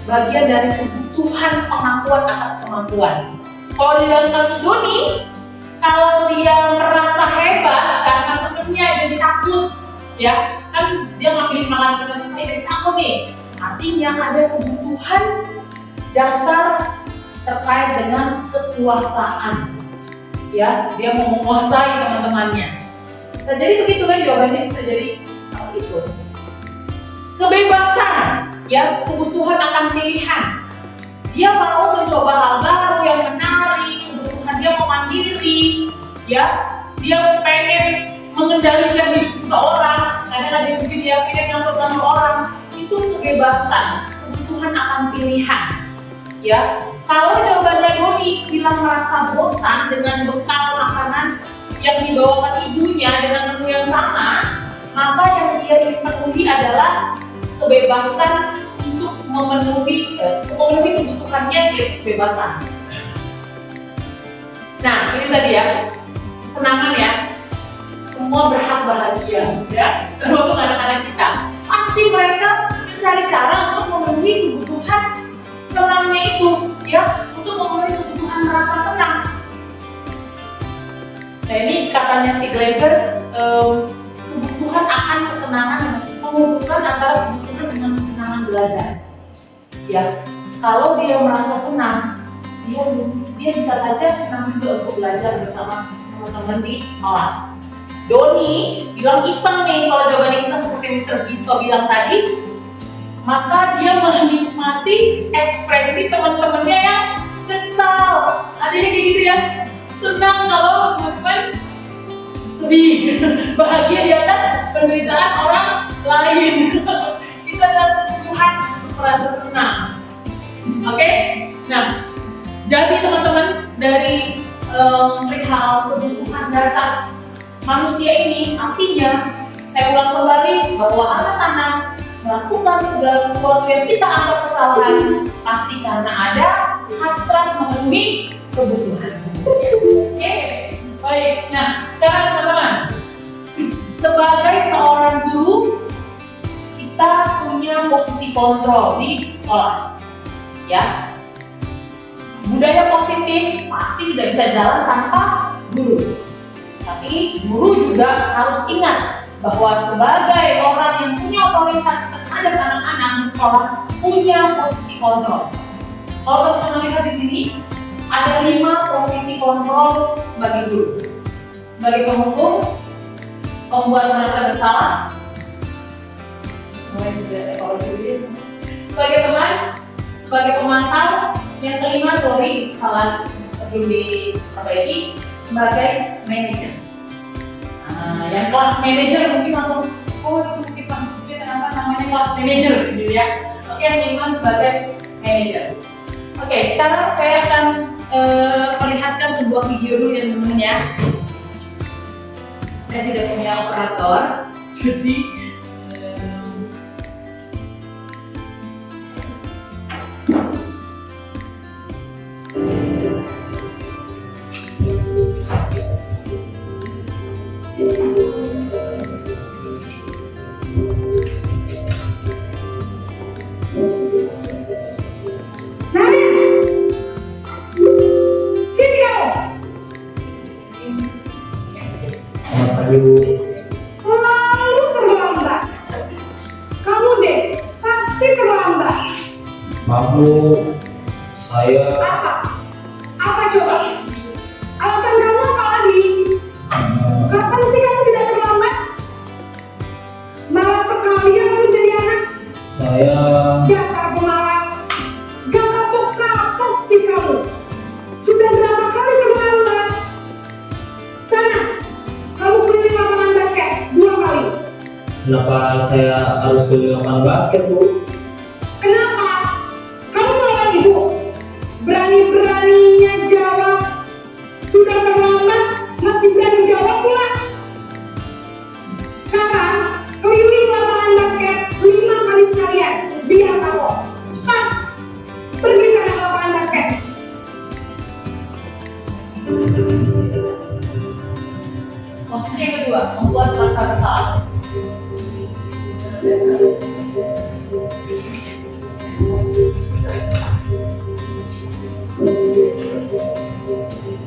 bagian dari kebutuhan pengakuan atas kemampuan. Kalau di dalam kasus Doni, kalau dia merasa hebat karena temennya jadi takut, ya kan dia ngambilin makanan kita suka, jadi takut nih. Artinya ada kebutuhan dasar terkait dengan kekuasaan. Ya, dia mau menguasai teman-temannya. Bisa jadi begitu kan jawabannya, bisa jadi seperti itu. Kebebasan, ya, kebutuhan akan pilihan. Dia mau mencoba hal baru yang menarik, kebutuhan dia mau mandiri, ya, dia pengen mengendalikan hidup seseorang, kadang-kadang dia begini, dia pengen ngatur-ngatur orang. Itu kebebasan, kebutuhan akan pilihan, ya. Kalau jawabannya Doni bilang merasa bosan dengan bekal makanan yang dibawakan ibunya dengan menu yang sama, maka yang dia ingin penuhi adalah kebebasan untuk memenuhi kebutuhannya, yaitu kebebasan. Nah, ini tadi ya, kesenangan ya, semua berhak bahagia, ya, termasuk anak-anak kita. Pasti mereka mencari cara untuk memenuhi kebutuhan senangnya itu, ya, untuk memenuhi kebutuhan merasa senang. Nah, ini katanya si Glaser, kebutuhan akan kesenangan, menghubungkan antara kebutuhan dengan kesenangan belajar. Ya, kalau dia merasa senang, dia bisa saja senang juga untuk belajar bersama teman-teman di kelas. Doni bilang iseng nih, kalau jawabannya iseng seperti Mr. Gisto bilang tadi, maka dia menikmati ekspresi teman-temannya yang kesal. Adanya kayak gitu ya, senang kalau teman-teman sedih, bahagia di atas penderitaan orang lain. Itu adalah kebutuhan untuk merasa senang. Oke? Nah, jadi teman-teman, dari perihal kebutuhan dasar manusia ini, artinya saya ulang kembali bahwa anak-anak melakukan segala sesuatu yang kita anggap kesalahan pasti karena ada hasrat memenuhi kebutuhan. Oke, baik. Nah, sekarang teman-teman, sebagai seorang guru, kita punya posisi kontrol di sekolah, ya. Budaya positif pasti tidak bisa jalan tanpa guru. Tapi guru juga harus ingat bahwa sebagai orang yang punya otoritas terhadap anak-anak di sekolah, punya posisi kontrol. Kalau teman-teman lihat di sini, ada 5 posisi kontrol sebagai guru. sebagai penghukum, pembuat merasa bersalah, sebagai teman, sebagai pemantau, yang kelima sorry salah belum diperbaiki, sebagai manajer. Nah, yang kelas manajer mungkin langsung oh itu mungkin maksudnya kenapa namanya kelas manajer gitu ya. Oke, yang kelima sebagai manajer. Oke, sekarang saya akan perlihatkan sebuah video dulu ya teman-teman ya. Saya tidak punya operator, jadi selalu terlambat. Kamu deh pasti terlambat. Maaf Bu, saya Apa coba? Alasan kamu apa lagi? Kapan sih kamu tidak terlambat? Malas sekali ya kamu jadi anak. saya Dasar pemalas. Gak kapok-kapok sih kamu. Sudah berapa kali terlambat? Sana, kamu keliling lapangan basket 2 kali. kenapa saya harus keliling lapangan basket Bu? Kenapa? Kamu melawan ibu? Berani-beraninya jawab. Sudah terlambat, masih berani jawab pula. Sekarang, keliling lapangan basket 5 kali sekalian. Biar kapok. Cepat, pergi sana ke lapangan basket. posisi yang kedua, membuat merasa bersalah.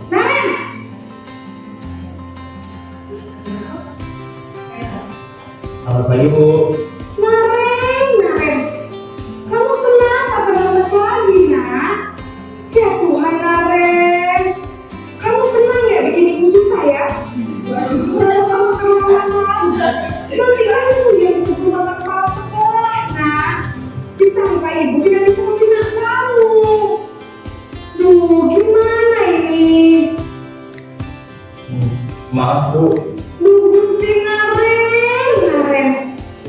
Naren! Selamat pagi Bu. Naren. Kamu kenapa terlambat lagi, nak? Ya Tuhan, Naren. Kamu senang ya bikin ibu susah ya? Kalau kamu terlambat lagi, nanti ibu yang butuh mata kepala sekolah, nak. Disangka ibu tidak bisa membina kamu. Duh, gimana ini? Maaf Bu, Duh, Gusti Naren.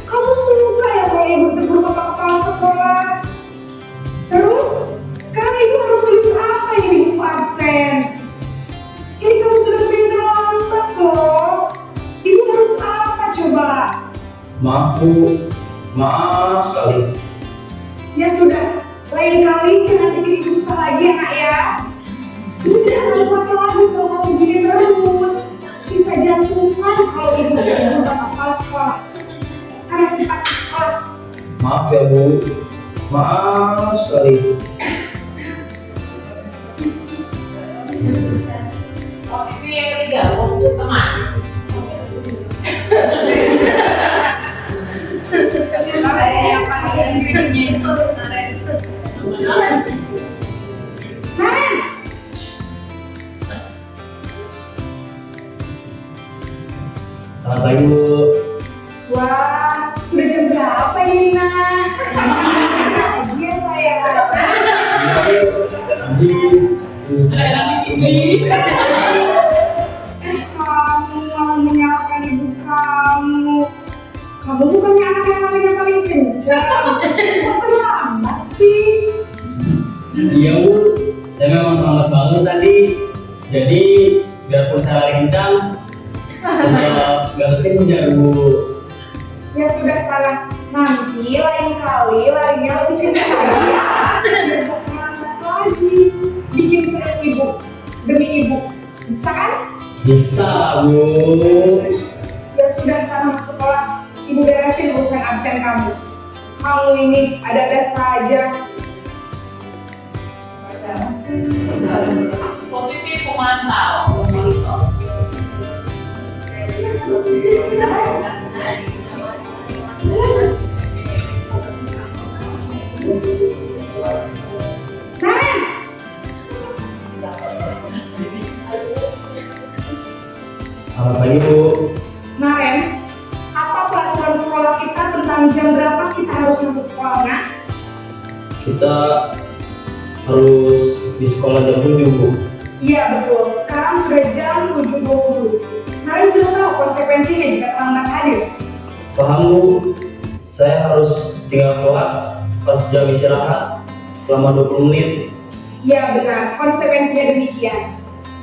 Kamu suka ya kalau ibu tegur bapak kepala sekolah? Terus, sekarang ibu harus tulis apa ini di buku absen? Ini kamu sudah sering terlambat loh. Ibu harus apa coba? maaf Bu, maaf sekali. Ya sudah, lain kali jangan bikin ibu susah lagi ya nak ya. Ibu tidak kuat lagi kalau kamu gini terus. Bisa jantungan kalau ibu tegur bapak kepala sekolah. Sana cepat ke kelas. Maaf ya Bu, maaf sekali. Posisi yang ketiga, posisi teman. Naren, Selamat pagi Bu. wah, sudah jam berapa ini nak? Iya sayang. Sudah habis ini. Kamu malah menyalahkan ibu kamu. Kamu bukannya anak yang paling kencang. Kok terlambat sih? Iya Bu, saya memang selamat banget tadi. Jadi biarpun saya lari kencang, tetap nggak kekejar Bu. Ya sudah salah. Nanti lain kali larinya lebih kencang lagi ya. Biar gak terlambat lagi. Bikin senang ibu demi ibu. Bisa kan? Bisa Bu. Ya sudah sana masuk kelas. Ibu beresin urusan absen kamu. Kamu ini ada-ada saja. Posisi pemantau. Naren, Selamat Selamat pagi Bu. Naren, apa peraturan sekolah kita tentang jam berapa kita harus masuk sekolahnya? Kita harus di sekolah jam 7 Bu. Iya betul, sekarang sudah jam 7.20. Naren sudah tahu konsekuensinya jika terlambat hadir. Paham Bu, saya harus tinggal kelas pas jam istirahat selama 20 menit. Iya benar, konsekuensinya demikian.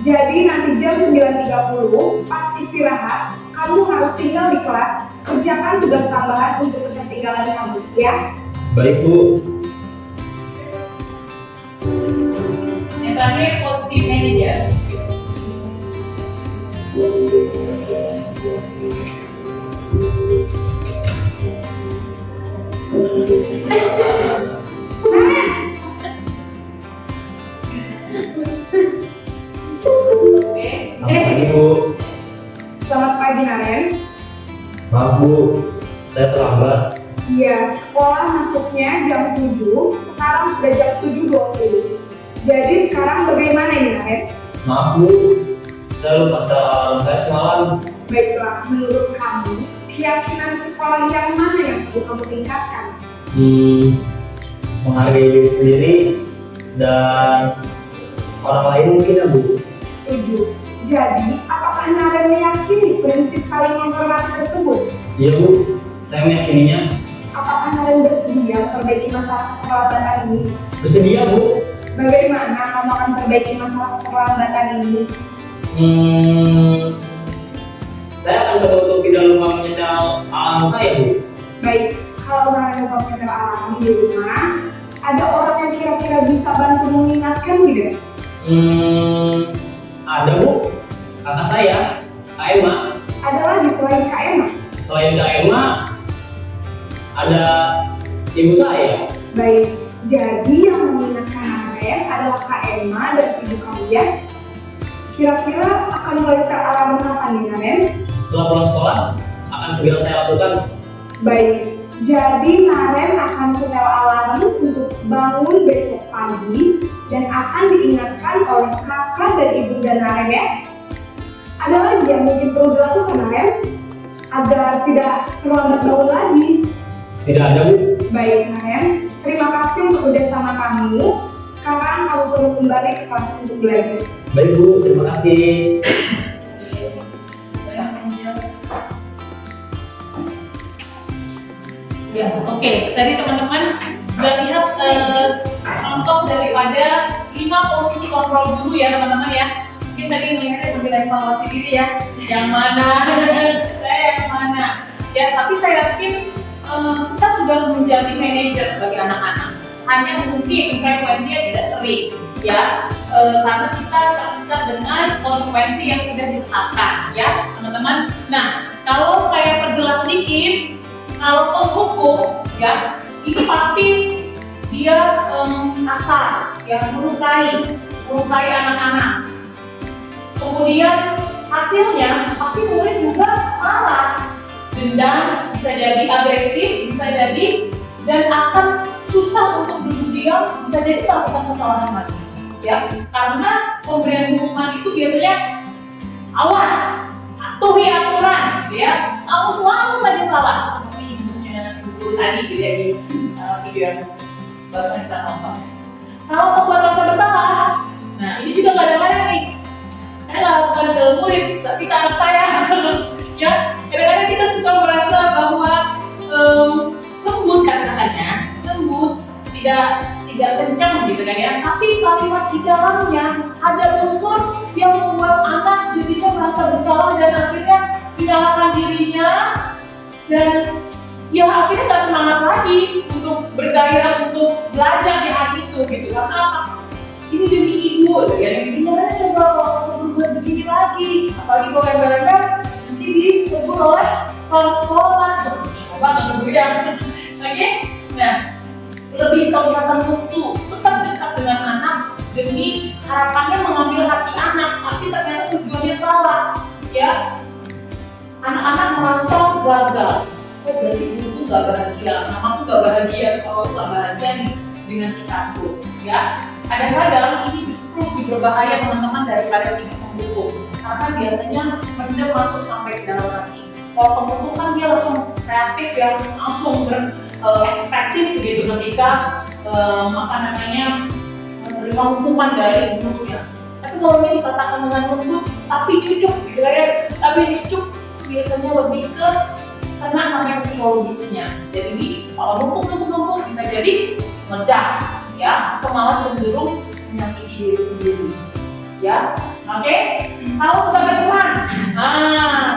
Jadi nanti jam 9.30 pas istirahat, kamu harus tinggal di kelas, kerjakan tugas tambahan untuk ketinggalan kamu, ya. Baik Bu. Yang terakhir posisi manajer. Selamat pagi Bu. Selamat pagi Naren. Maaf Bu, saya terlambat. Iya, sekolah masuknya jam 7, sekarang sudah jam 7.20. Jadi sekarang bagaimana ini Naren? Maaf Bu, saya lupa alarm saya semalam. Baiklah, menurut kamu, keyakinan sekolah yang mana yang perlu kamu tingkatkan? Menghargai diri sendiri dan orang lain mungkin ya Bu. Setuju. Jadi, apakah Naren meyakini prinsip saling menghormati tersebut? Iya Bu, saya meyakininya. Apakah Naren bersedia memperbaiki masalah keterlambatan ini? Bersedia Bu. Bagaimana kamu akan memperbaiki masalah keterlambatan ini? Saya akan coba untuk tidak lupa menyetel alarm saya Bu. Baik, kalau Naren lupa menyetel alarm di rumah, ada orang yang kira-kira bisa bantu mengingatkan tidak? Ada Bu, kakak saya, Kak Emma. Ada lagi selain Kak Emma? Selain Kak Emma, ada ibu saya. Baik, jadi yang mengingatkan Naren adalah Kak Emma dan ibu kalian. Kira-kira akan mulai set alarm kapan nih Naren? Setelah pulang sekolah, akan segera saya lakukan. Baik, jadi Naren akan setel alarm untuk bangun besok pagi dan akan diingatkan oleh kakak dan ibunda Naren ya. Ada lagi yang mungkin perlu dilakukan Naren agar tidak terlambat bangun lagi. Tidak ada Bu. Baik Naren, terima kasih untuk kerjasama kamu. Sekarang kamu perlu kembali ke kelas untuk belajar. Baik Bu, terima kasih. Ya, oke. Tadi teman-teman sudah lihat contoh daripada 5 posisi kontrol dulu ya teman-teman ya. Mungkin tadi ngeliatnya sambil evaluasi diri ya. Yang mana, saya yang mana. Ya, tapi saya yakin kita sudah menjadi manajer bagi anak-anak. Hanya mungkin frekuensinya tidak sering ya, karena kita terikat dengan konsekuensi yang sudah ditetapkan ya teman-teman. Nah, kalau saya perjelas sedikit, kalau penghukum ya, ini pasti dia kasar ya, melukai anak-anak. Kemudian hasilnya pasti murid juga marah, dendam, bisa jadi agresif, bisa jadi, dan akan susah untuk duduk diam, bisa jadi melakukan kesalahan lagi ya, karena pemberian hukuman itu biasanya awas, patuhi aturan gitu ya, kamu selalu saja salah seperti ibunya ibu tadi gitu ya di video yang baru kita nonton. Kalau membuat rasa bersalah, nah ini juga nggak ada lain nih, saya nggak lakukan ke murid tapi ke anak saya ya. Kadang-kadang kita suka merasa bahwa lembut kata-katanya, lembut, tidak kencang gitu kan ya, tapi kalimat di dalamnya ada unsur yang membuat anak jadinya merasa bersalah dan akhirnya menyalahkan dirinya, dan ya akhirnya nggak semangat lagi untuk bergairah untuk belajar di hari itu gitu. Karena apa? Ini demi ibu gitu ya, gimana coba kalau berbuat begini lagi, apalagi kalau ember-ember nanti ditegur oleh kepala sekolah, coba nggak ya. Oke, nah lebih kelihatan musuh, tetap dekat dengan anak demi harapannya mengambil hati anak, tapi ternyata tujuannya salah ya. Anak-anak merasa gagal. Oh berarti ibu tuh gak bahagia, mama tuh gak bahagia, kalau gak bahagia nih dengan sikapku ya. Kadang-kadang ini justru lebih berbahaya teman-teman daripada sikap penghukum. karena biasanya mendem masuk sampai ke dalam hati. Kalau pemukul kan dia langsung kreatif ya, langsung berekspresif gitu ketika menerima hukuman dari gurunya. Tapi kalau ini dikatakan dengan lembut tapi cucuk gitu ya, tapi cucuk biasanya lebih ke kena sampai psikologisnya. Jadi kalau numpuk bisa jadi meledak ya, atau malah cenderung menyakiti diri sendiri ya. Oke? Kalau sebagai teman,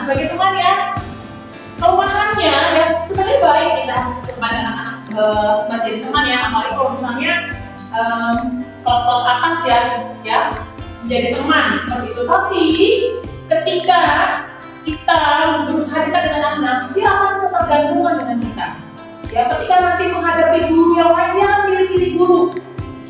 sebagai teman ya, kelemahannya ya sebenarnya baik kita kepada anak-anak sebagai teman ya, apalagi kalau misalnya kelas-kelas atas ya menjadi teman seperti itu. Tapi ketika kita berusaha dekat dengan anak, dia akan ketergantungan dengan kita. Ya, ketika nanti menghadapi guru yang lainnya milih-milih guru,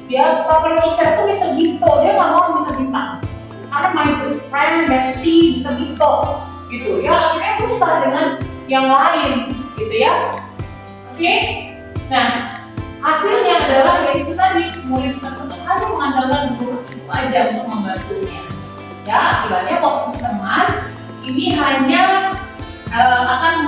ya favorit teacher itu Mr. Gifto, dia nggak mau Mr. Bintang. Karena my good friend, bestie, Mr. Gifto, gitu. Ya, akhirnya susah dengan yang lain, gitu ya. Oke? Nah, hasilnya adalah yaitu tadi murid tersebut hanya mengandalkan guru itu aja untuk membantunya. Ya, akibatnya posisi teman ini hanya anaknya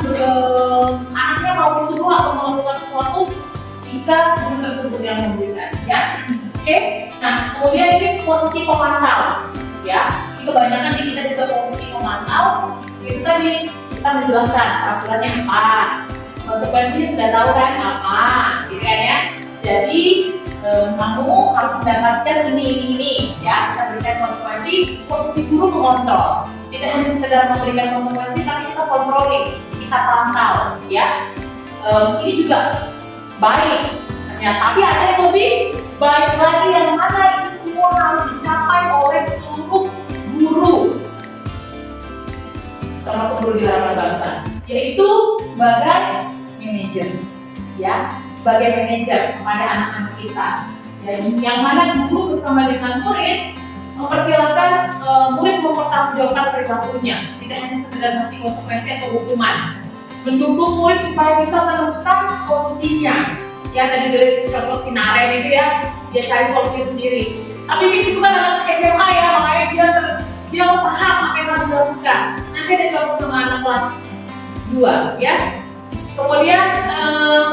mau disuruh atau melakukan sesuatu jika guru tersebut yang memberikan, ya. Oke? Nah, kemudian ini posisi pemantau, ya. Ini kebanyakan di kita juga posisi pemantau. Itu tadi kita menjelaskan peraturannya apa, konsekuensinya sudah tahu kan apa, gitu kan ya. Jadi kamu harus mendapatkan ini, ya. Kita berikan konsekuensi, posisi guru mengontrol. Tidak hanya sekedar memberikan konsekuensi, tapi kita controlling, kita pantau, ya. Ini juga baik, ternyata. Tapi ada yang lebih baik lagi, yang mana ini semua harus dicapai oleh seluruh guru, termasuk guru di harapan bangsa, yaitu sebagai manajer, ya, sebagai manajer kepada anak-anak kita. Jadi yang mana guru bersama dengan murid mempersilahkan murid mempertanggungjawabkan perilakunya, tidak hanya sekedar ngasih konsekuensi atau hukuman. Mendukung murid supaya bisa menemukan solusinya. Ya tadi dari contoh si Naren itu ya, dia cari solusi sendiri. Tapi di situ kan anak SMA ya, makanya dia paham apa yang harus dilakukan. Nanti ada contoh sama anak kelas 2 ya. Kemudian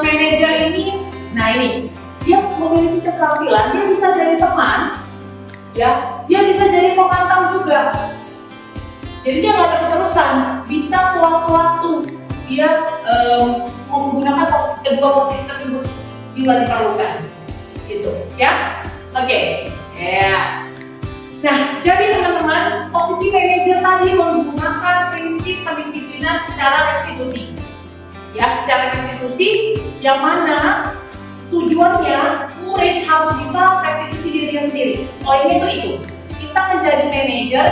manajer ini, nah ini dia memiliki keterampilan, dia bisa jadi teman, ya, dia bisa jadi pemantau juga. Jadi dia nggak terus-terusan, bisa sewaktu-waktu dia menggunakan kedua posisi tersebut bila diperlukan, gitu, ya. Oke, ya. Nah, jadi teman-teman, posisi manajer tadi menggunakan prinsip pendisiplinan secara restitusi, ya, secara restitusi, yang mana tujuannya murid harus bisa restitusi dirinya sendiri. Poinnya itu kita menjadi manajer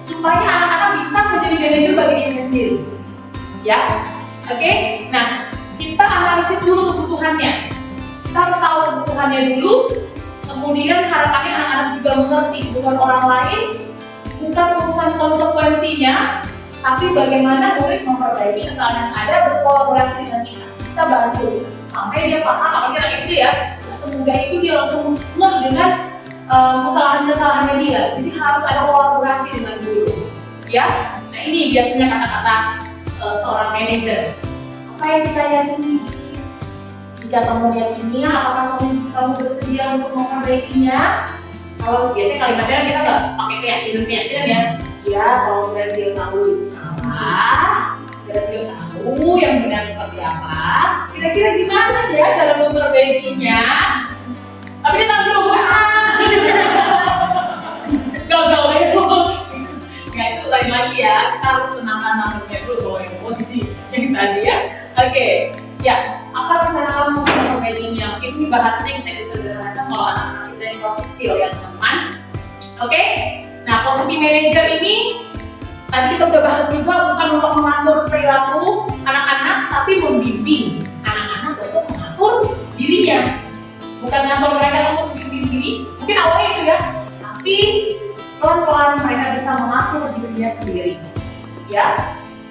supaya anak-anak bisa menjadi manajer bagi dirinya sendiri, ya. Oke, nah kita analisis dulu kebutuhannya. Kita harus tahu kebutuhannya dulu. Kemudian harapannya anak-anak juga mengerti kebutuhan orang lain, bukan urusan konsekuensinya, tapi bagaimana murid memperbaiki kesalahan yang ada, berkolaborasi dengan kita. Kita bantu sampai dia paham, apalagi anak SD ya, semudah itu dia langsung ngeh dengan kesalahan-kesalahannya dia. Jadi harus ada kolaborasi dengan guru, ya. Nah ini biasanya kata-kata seorang manajer. Apa yang kita yakini? Jika kamu yakininya, apakah kamu bersedia untuk memperbaikinya? Kalau biasanya kalimatnya kita nggak pakai keyakinan ya. Ya, kalau berhasil tahu itu salah, berhasil tahu yang benar seperti apa. Kira-kira gimana ya cara memperbaikinya? Tapi kita belum gagal ya. Ya itu lain lagi ya. Kita harus tenangkan namanya dulu kalau yang posisi yang tadi ya. Oke, ya. Apa rencana kamu untuk memperbaikinya? Mungkin ini bahasanya bisa disederhanakan kalau anak-anak kita yang kelas kecil ya teman-teman. Oke. Nah, posisi manajer ini tadi kita udah bahas juga, bukan untuk mengatur perilaku anak-anak, tapi membimbing anak-anak untuk mengatur dirinya. Bukan mengatur mereka untuk membimbing diri, mungkin awalnya itu ya, tapi pelan-pelan mereka bisa mengatur dirinya sendiri. Ya,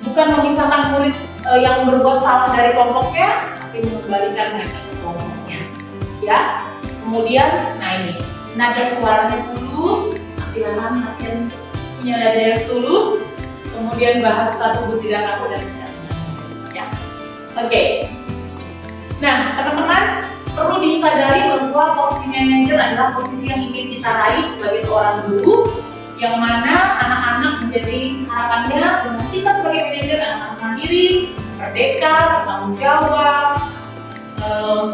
bukan memisahkan murid yang berbuat salah dari kelompoknya, tapi mengembalikan mereka ke kelompoknya. Ya, kemudian, nah ini nada suaranya tulus, latihan punya dada yang tulus, kemudian bahasa tubuh tidak kaku dan ya. Oke. Nah, teman-teman perlu disadari bahwa posisi manajer adalah posisi yang ingin kita raih sebagai seorang guru, yang mana anak-anak menjadi harapannya dengan kita sebagai manajer anak-anak mandiri, merdeka, bertanggung jawab,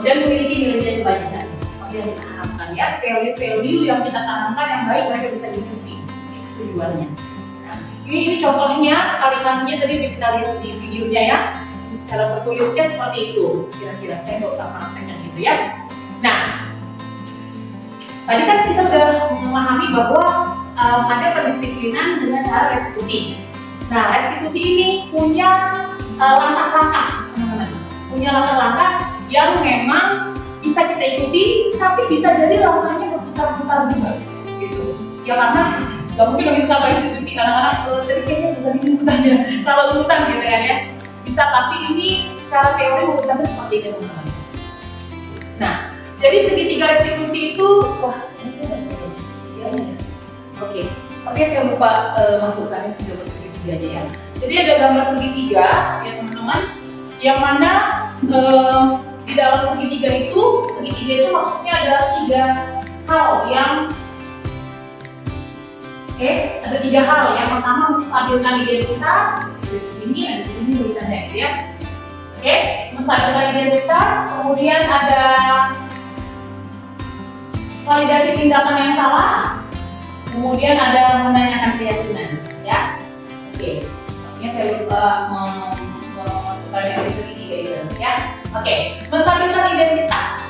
dan memiliki nilai kebajikan seperti yang kita harapkan ya, value-value yang kita tanamkan yang baik mereka bisa diikuti tujuannya. Nah, ini contohnya kalimatnya tadi kita lihat di videonya ya, secara tertulisnya seperti itu kira-kira, saya nggak usah prakteknya gitu ya. Nah, tadi kan kita udah memahami bahwa ada pendisiplinan dengan cara restitusi. Nah, restitusi ini punya langkah-langkah, teman-teman. Punya langkah-langkah yang memang bisa kita ikuti, tapi bisa jadi langkahnya berputar-putar juga, gitu. Ya karena nggak mungkin bisa restitusi anak-anak dari kayaknya juga urutannya salah urutan gitu ya. Bisa, tapi ini secara teori urutannya seperti itu, teman-teman. Nah, jadi segitiga restitusi itu, wah, ini saya udah terus. Oke, tapi saya lupa masukkan video segitiga aja ya. Jadi ada gambar segitiga ya teman-teman, yang mana di dalam segitiga itu maksudnya adalah 3 hal yang ada 3 hal. Yang pertama menstabilkan identitas, di sini tulisannya gitu ya. Menstabilkan identitas, kemudian ada validasi tindakan yang salah, kemudian ada menanyakan keyakinan ya. Sepertinya saya lupa memasukkan yang segitiga itu ya. Menstabilkan identitas.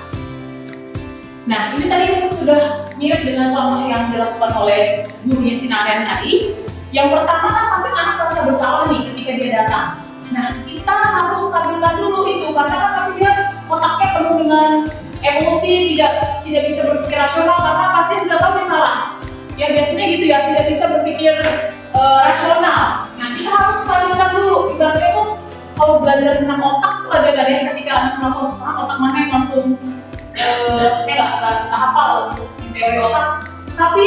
Nah, ini tadi sudah mirip dengan contoh yang dilakukan oleh gurunya Sinaren tadi. Yang pertama kan pasti anak merasa bersalah nih ketika dia datang. Nah, kita harus stabilkan dulu itu, karena kan pasti dia otaknya penuh dengan emosi, tidak bisa berpikir rasional karena pasti sudah tahu dia salah. Ya biasanya gitu ya, tidak bisa berpikir rasional. Nah, kita harus stabilkan dulu. Ibaratnya tuh kalau belajar tentang otak tuh ada yang ketika anak melakukan kesalahan, otak mana yang langsung saya nggak hafal teori otak. Tapi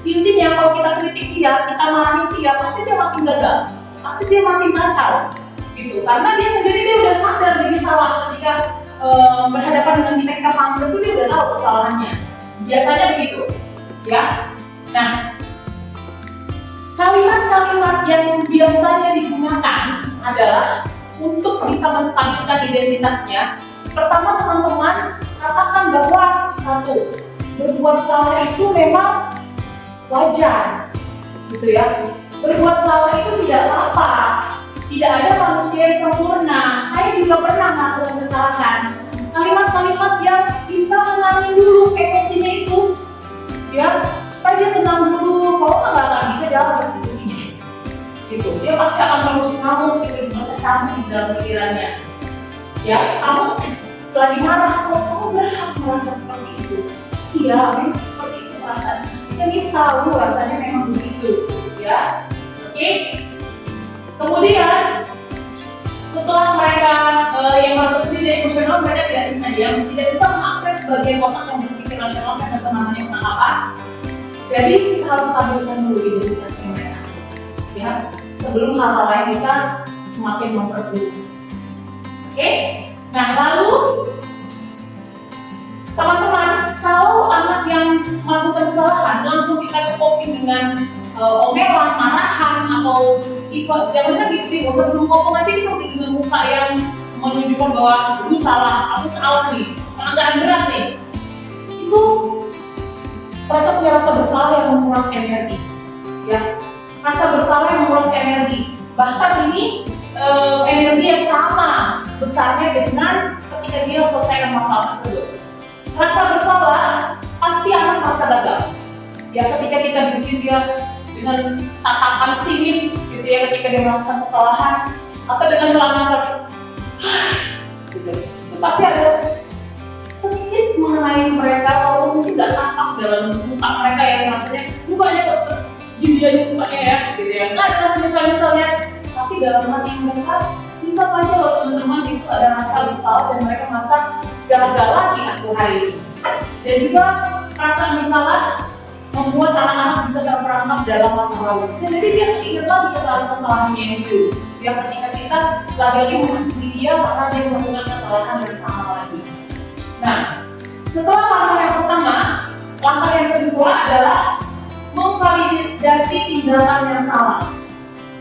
intinya kalau kita kritik dia, kita marahin dia, pasti dia makin gagal, pasti dia makin kacau, gitu. Karena dia sendiri dia udah sadar dia salah ketika berhadapan dengan kita panggil itu dia udah tahu kesalahannya. Biasanya begitu, ya. Nah, kalimat-kalimat yang biasanya digunakan adalah untuk bisa menstabilkan identitasnya. Pertama, teman-teman katakan bahwa satu, berbuat salah itu memang wajar, gitu ya. Berbuat salah itu tidak apa-apa. Tidak ada manusia yang sempurna. Saya juga pernah melakukan kesalahan. Kalimat-kalimat yang bisa menangani dulu emosinya itu, ya, supaya dia tenang dulu. Kalau nggak akan bisa jalan restitusinya, gitu. Dia pasti akan terus ngamuk, gitu, berkecamuk di dalam pikirannya. Ya, kamu lagi marah, kamu berhak merasa seperti itu. Iya, memang seperti itu rasanya. Jadi tahu rasanya memang begitu, ya. Kemudian setelah mereka yang merasa sendiri emosional, mereka tidak bisa mengakses bagian otak yang berpikir rasional dan namanya apa. Jadi kita harus stabilkan dulu identitas mereka, ya, sebelum hal-hal lain bisa semakin memperburuk. Nah lalu teman-teman, kalau anak yang melakukan kesalahan langsung kita cukupin dengan omelan, marahan, atau sifat, jangan gitu deh, sebelum ngomong aja kita udah dengan muka yang menunjukkan bahwa lu salah, aku salah nih, pelanggaran berat nih. Itu mereka punya rasa bersalah yang menguras energi, ya, rasa bersalah yang menguras energi. Bahkan ini energi yang sama besarnya dengan ketika dia selesaikan masalah tersebut. Rasa bersalah pasti akan merasa gagal. Ya, ketika kita bikin dia dengan tatapan sinis, gitu ya, ketika dia melakukan kesalahan atau dengan melanggar, gitu. Itu pasti ada sedikit mengenai mereka, kalau mungkin nggak tampak dalam muka mereka ya, rasanya mukanya kok gini aja mukanya ya, gitu ya. Nggak ada misalnya, tapi dalam hati mereka bisa saja loh teman-teman, itu ada rasa bersalah dan mereka merasa gagal lagi aku hari ini. Dan juga perasaan bersalah membuat anak-anak bisa terperangkap dalam masa lalu. Jadi dia ingat lagi kesalahan-kesalahannya yang dulu. Ya ketika kita lagi menghakimi dia karena dia melakukan kesalahan yang sama lagi. Nah, setelah langkah yang pertama, langkah yang kedua adalah memvalidasi tindakan yang salah.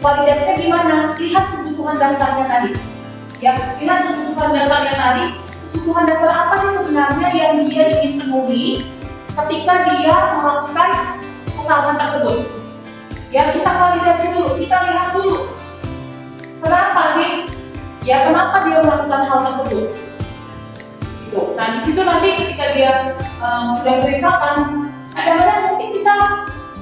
Validasinya gimana? Lihat kebutuhan dasarnya tadi. Ya, lihat kebutuhan dasarnya tadi. Kebutuhan dasar apa sih sebenarnya yang dia ingin penuhi ketika dia melakukan kesalahan tersebut? Ya, kita validasi dulu, kita lihat dulu. Kenapa sih? Ya, kenapa dia melakukan hal tersebut? Gitu. Nah, di situ nanti ketika dia sudah ceritakan, kadang-kadang mungkin kita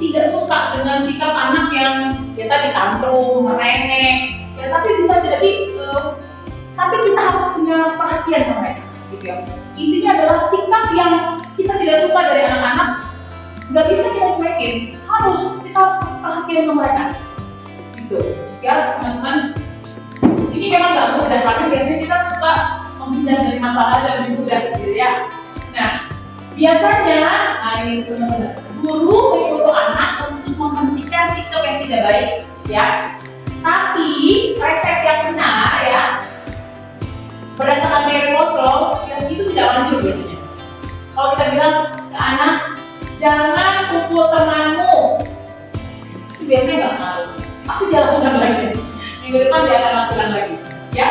tidak suka dengan sikap anak yang ya tadi tantrum, merengek, ya tapi bisa jadi tapi kita harus punya perhatian ke mereka, gitu ya. Intinya adalah sikap yang kita tidak suka dari anak-anak, nggak bisa kita cuekin, kita harus kasih perhatian ke mereka, gitu. Ya teman-teman, ini memang nggak mudah karena biasanya kita suka menghindar dari masalah dan lebih mudah, gitu ya. Nah, biasanya, ini teman-teman, guru menyuruh anak untuk menghentikan sikap yang tidak baik, ya. Tapi resep yang benar, ya, berdasarkan Mary Monroe, yang itu tidak manjur biasanya. Kalau kita bilang ke anak, jangan pukul temanmu, itu biasanya nggak ngaruh. Pasti dia lakukan lagi. Minggu depan dia akan lakukan lagi, ya.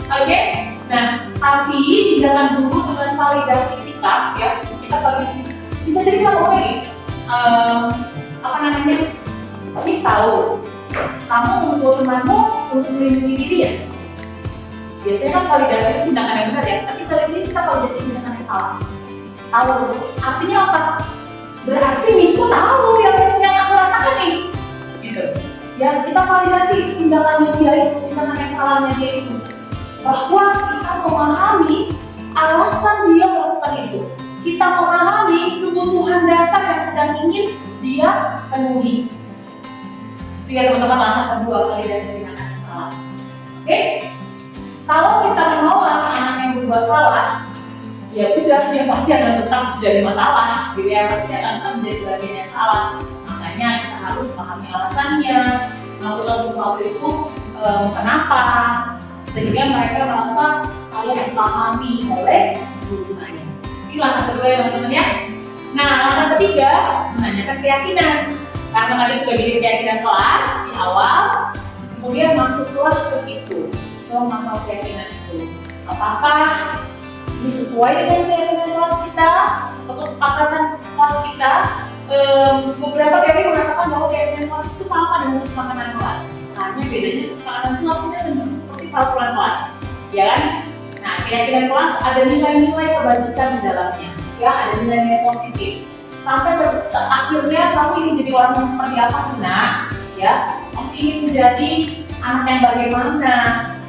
Oke. Nah, tapi tindakan guru dengan validasi sikap, ya, kita validasi. Bisa jadi kalau ini, apa namanya? Miss tahu, kamu memukul temanmu untuk melindungi diri ya. Biasanya kan validasi itu tindakan yang benar ya, tapi kali ini kita validasi tindakan yang salah. Tahu, artinya apa? Berarti Missku tahu yang aku rasakan nih, gitu. Ya kita validasi tindakannya dia itu, tindakan yang salahnya dia itu, bahwa kita memahami alasan dia melakukan itu. Kita memahami kebutuhan dasar yang sedang ingin dia penuhi. Itu ya teman-teman, langkah kedua, validasi tindakan yang salah. Oke? Kalau kita menolak anak yang berbuat salah, ya sudah, dia pasti akan tetap jadi masalah, gitu ya, pasti akan tetap menjadi bagian yang salah. Makanya kita harus pahami alasannya, melakukan sesuatu itu kenapa, sehingga mereka merasa saya dipahami oleh guru saya. Ini langkah kedua ya teman-teman ya. Nah, langkah ketiga, menanyakan keyakinan. Karena ada sudah bikin keyakinan kelas di awal, kemudian masuklah ke situ, ke masalah keyakinan itu. Apakah ini sesuai dengan keyakinan kelas kita, atau kesepakatan kelas kita? Beberapa teori mengatakan bahwa keyakinan kelas itu sama dengan kesepakatan kelas. Hanya bedanya kesepakatan kelas ini seperti peraturan kelas, ya kan? Nah, keyakinan kelas ada nilai-nilai kebajikan di dalamnya, ya, ada nilai-nilai positif. Sampai akhirnya kamu ingin jadi orang yang seperti apa sih, nak? Ya, kamu ingin menjadi anak yang bagaimana?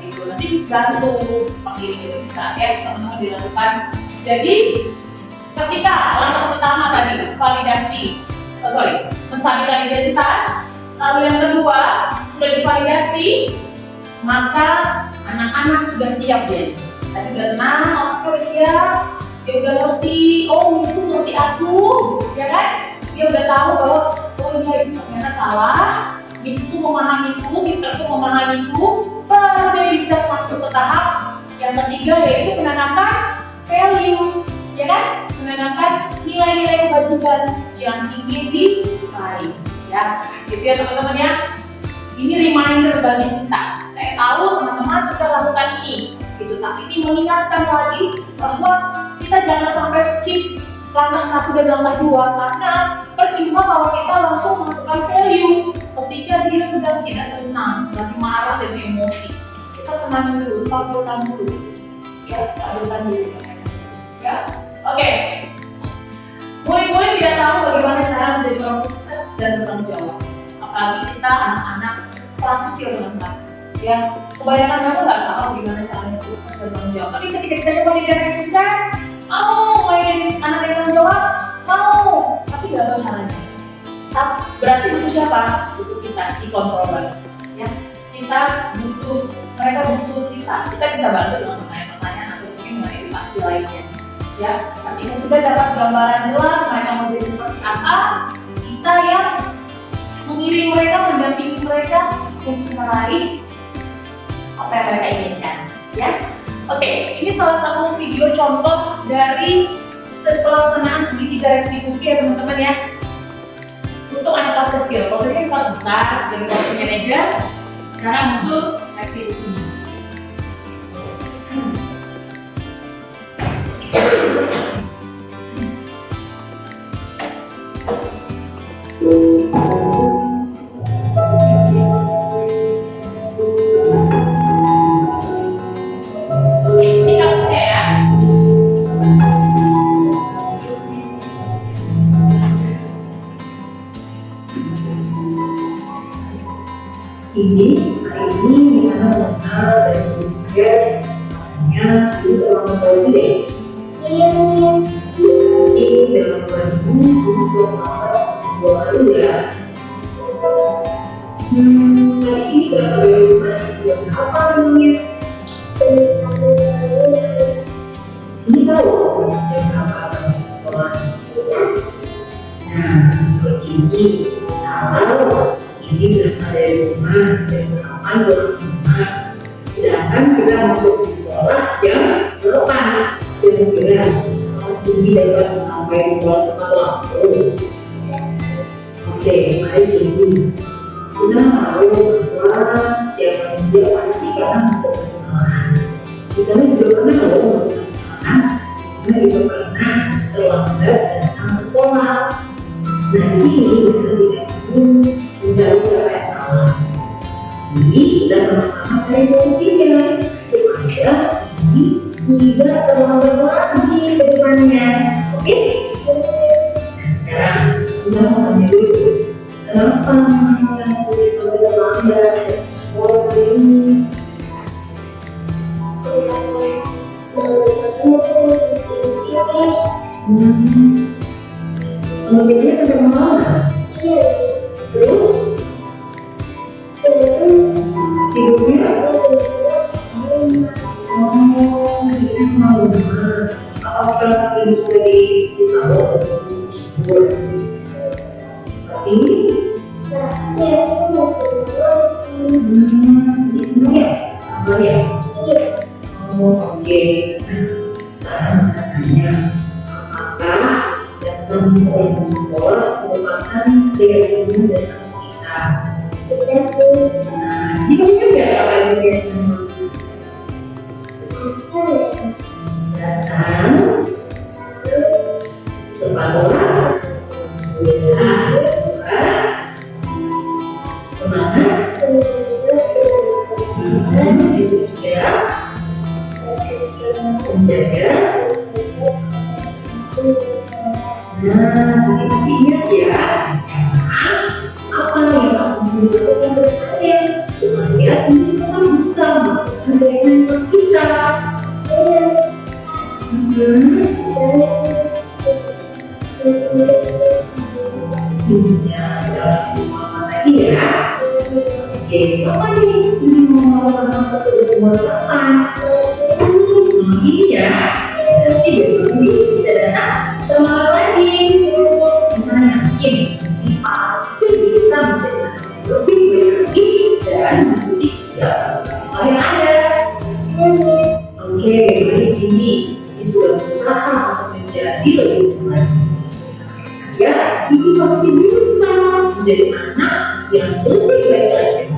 Gitu. Nanti bisa bantu seperti ini juga bisa, ya, teman-teman dilakukan. Jadi, ketika langkah pertama tadi validasi, menstabilkan identitas, lalu yang kedua sudah divalidasi, maka anak-anak sudah siap ya. Tadi udah tenang, oke siap, dia udah ngerti, oh Missku ngerti aku, ya kan? Dia udah tahu bahwa oh dia itu ternyata salah, Missku memahamiku, Misterku memahamiku, baru dia bisa masuk ke tahap yang ketiga, yaitu menanamkan value, ya kan? Menanamkan nilai-nilai kebajikan yang ingin diraih, ya. Gitu ya teman-teman ya. Ini reminder bagi kita. Saya tahu teman-teman sudah lakukan ini, gitu. Tapi ini mengingatkan lagi bahwa kita jangan sampai skip langkah 1 dan langkah 2 karena percuma kalau kita langsung masukkan value ketika dia sedang tidak tenang, lagi marah dan emosi. Kita tenang dulu, stabilkan dulu, ya, stabilkan dulu, ya. Oke. Murid-murid tidak tahu bagaimana cara menjadi orang sukses dan bertanggung jawab. Apalagi kita anak-anak kelas kecil teman-teman. Ya, kebanyakan kamu nggak tahu gimana caranya sukses dan bertanggung jawab. Tapi ketika kita coba jadi anak yang sukses, mau main anak yang bertanggung jawab, mau, tapi nggak tahu caranya. Berarti butuh siapa? Butuh kita, si kontroler. Ya, kita butuh, mereka butuh kita. Kita bisa bantu dengan pertanyaan-pertanyaan atau mungkin dengan edukasi lainnya. Ya, ketika sudah dapat gambaran jelas, mereka mau jadi seperti apa, kita yang mengiring mereka, mendampingi mereka untuk meraih apa yang mereka inginkan, ya. Oke, ini salah satu video contoh dari pelaksanaan segitiga restitusi ya teman-teman ya. Untuk anak kelas kecil, kalau tadi kan kelas besar, dari kelas manajer, sekarang untuk restitusi. Ini kasusnya ya. Ini hari ini misalnya benar dan juga hanya itu selama tahun deh. Ini dalam 2024 lalu ya. Hari ini buat apa namanya? Ini tahu yang apa sekolah. Nah, begini kalau ini berasal dari rumah dan kapan rumah. Sedangkan kita masuk sekolah yang depan kira-kira tinggi dapat sampai 2 waktu. Oke, mari ini kita tahu bahwa setiap manusia pasti akan membuat kesalahan. Misalnya juga pernah membuat kesalahan, kita juga pernah terlambat datang ke sekolah. Nah ini bisa tidak mencari cara yang salah. Jadi kita sama-sama cari solusinya supaya ini tidak terlambat lagi ke depannya. Oke? Sekarang kita mau tanya dulu, kenapa yang boleh sampai terlambat? Oh ini mungkinnya sampai mana? Terus tidurnya? Oh, ini mau apakah ini sudah ditaruh? Ini? Ini semua ya? Sama ya? Oh, oke. Sekarang saya tanya, apakah teman-teman sekolah merupakan keyakinan dan kita? Nah, ini juga apa yang datang sekolah, semangat, itu ya, menjaga. Nah, jadi ingat ya, apa yang kamu lakukan berkarya supaya ini tetap bisa melakukan keinginan kita. Ya, apa lagi ya? Oke, apa nih? Ini mau apa ini ya? Nanti besok bisa datang semangat lagi. Saya yakin ini pasti bisa menjadi lebih baik lagi dan mengikuti apa yang ada. Oke, hari ini sudah berusaha untuk menjadi lebih baik. Ya, ini pasti bisa menjadi anak yang lebih baik lagi.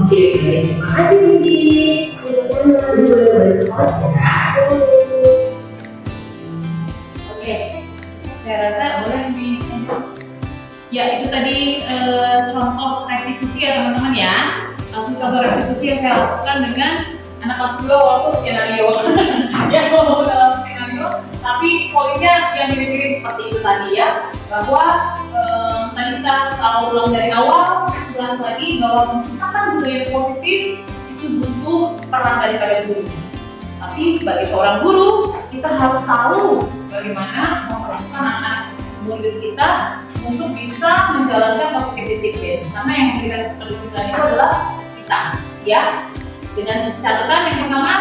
Oke, terima kasih Didi. Oke, saya rasa boleh dilanjut. Ya, itu tadi contoh restitusi ya teman-teman ya. Langsung contoh restitusi yang saya lakukan dengan anak kelas 2 walaupun skenario. Ya, walaupun dalam skenario, tapi poinnya yang mirip-mirip seperti itu tadi ya. Bahwa tadi kita kalau ulang dari awal, jelas lagi bahwa menciptakan budaya positif positif itu butuh peran daripada guru. Tapi sebagai seorang guru, kita harus tahu bagaimana memperlakukan anak murid kita untuk bisa menjalankan positif disiplin. Karena yang memberikan kedisiplinan itu adalah kita, ya. Dengan catatan yang pertama,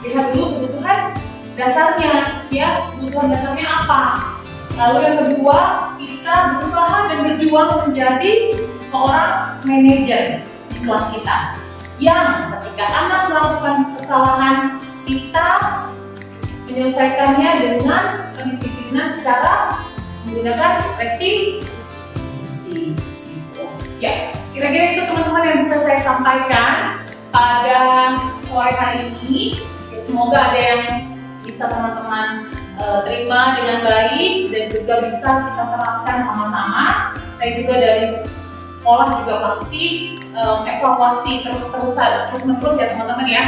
lihat dulu kebutuhan dasarnya, ya. Kebutuhan dasarnya apa? Lalu yang kedua, kita berusaha dan berjuang menjadi seorang manajer di kelas kita. Yang ketika anak melakukan kesalahan, kita menyelesaikannya dengan kedisiplinan secara menggunakan restitusi. Ya, kira-kira itu teman-teman yang bisa saya sampaikan pada sore hari ini. Ya, semoga ada yang bisa teman-teman terima dengan baik dan juga bisa kita terapkan sama-sama. Saya juga dari sekolah juga pasti evaluasi terus-menerus ya teman-teman ya.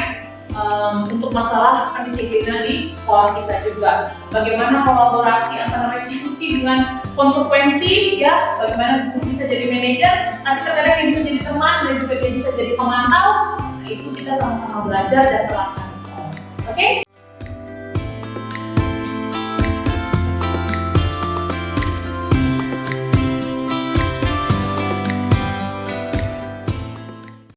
Untuk masalah pendisiplinan di sekolah kita juga, bagaimana kolaborasi antara restitusi dengan konsekuensi, ya, bagaimana guru bisa jadi manajer, nanti terkadang dia bisa jadi teman dan juga dia bisa jadi pemantau. Nah, itu kita sama-sama belajar dan terapkan di sekolah. Oke?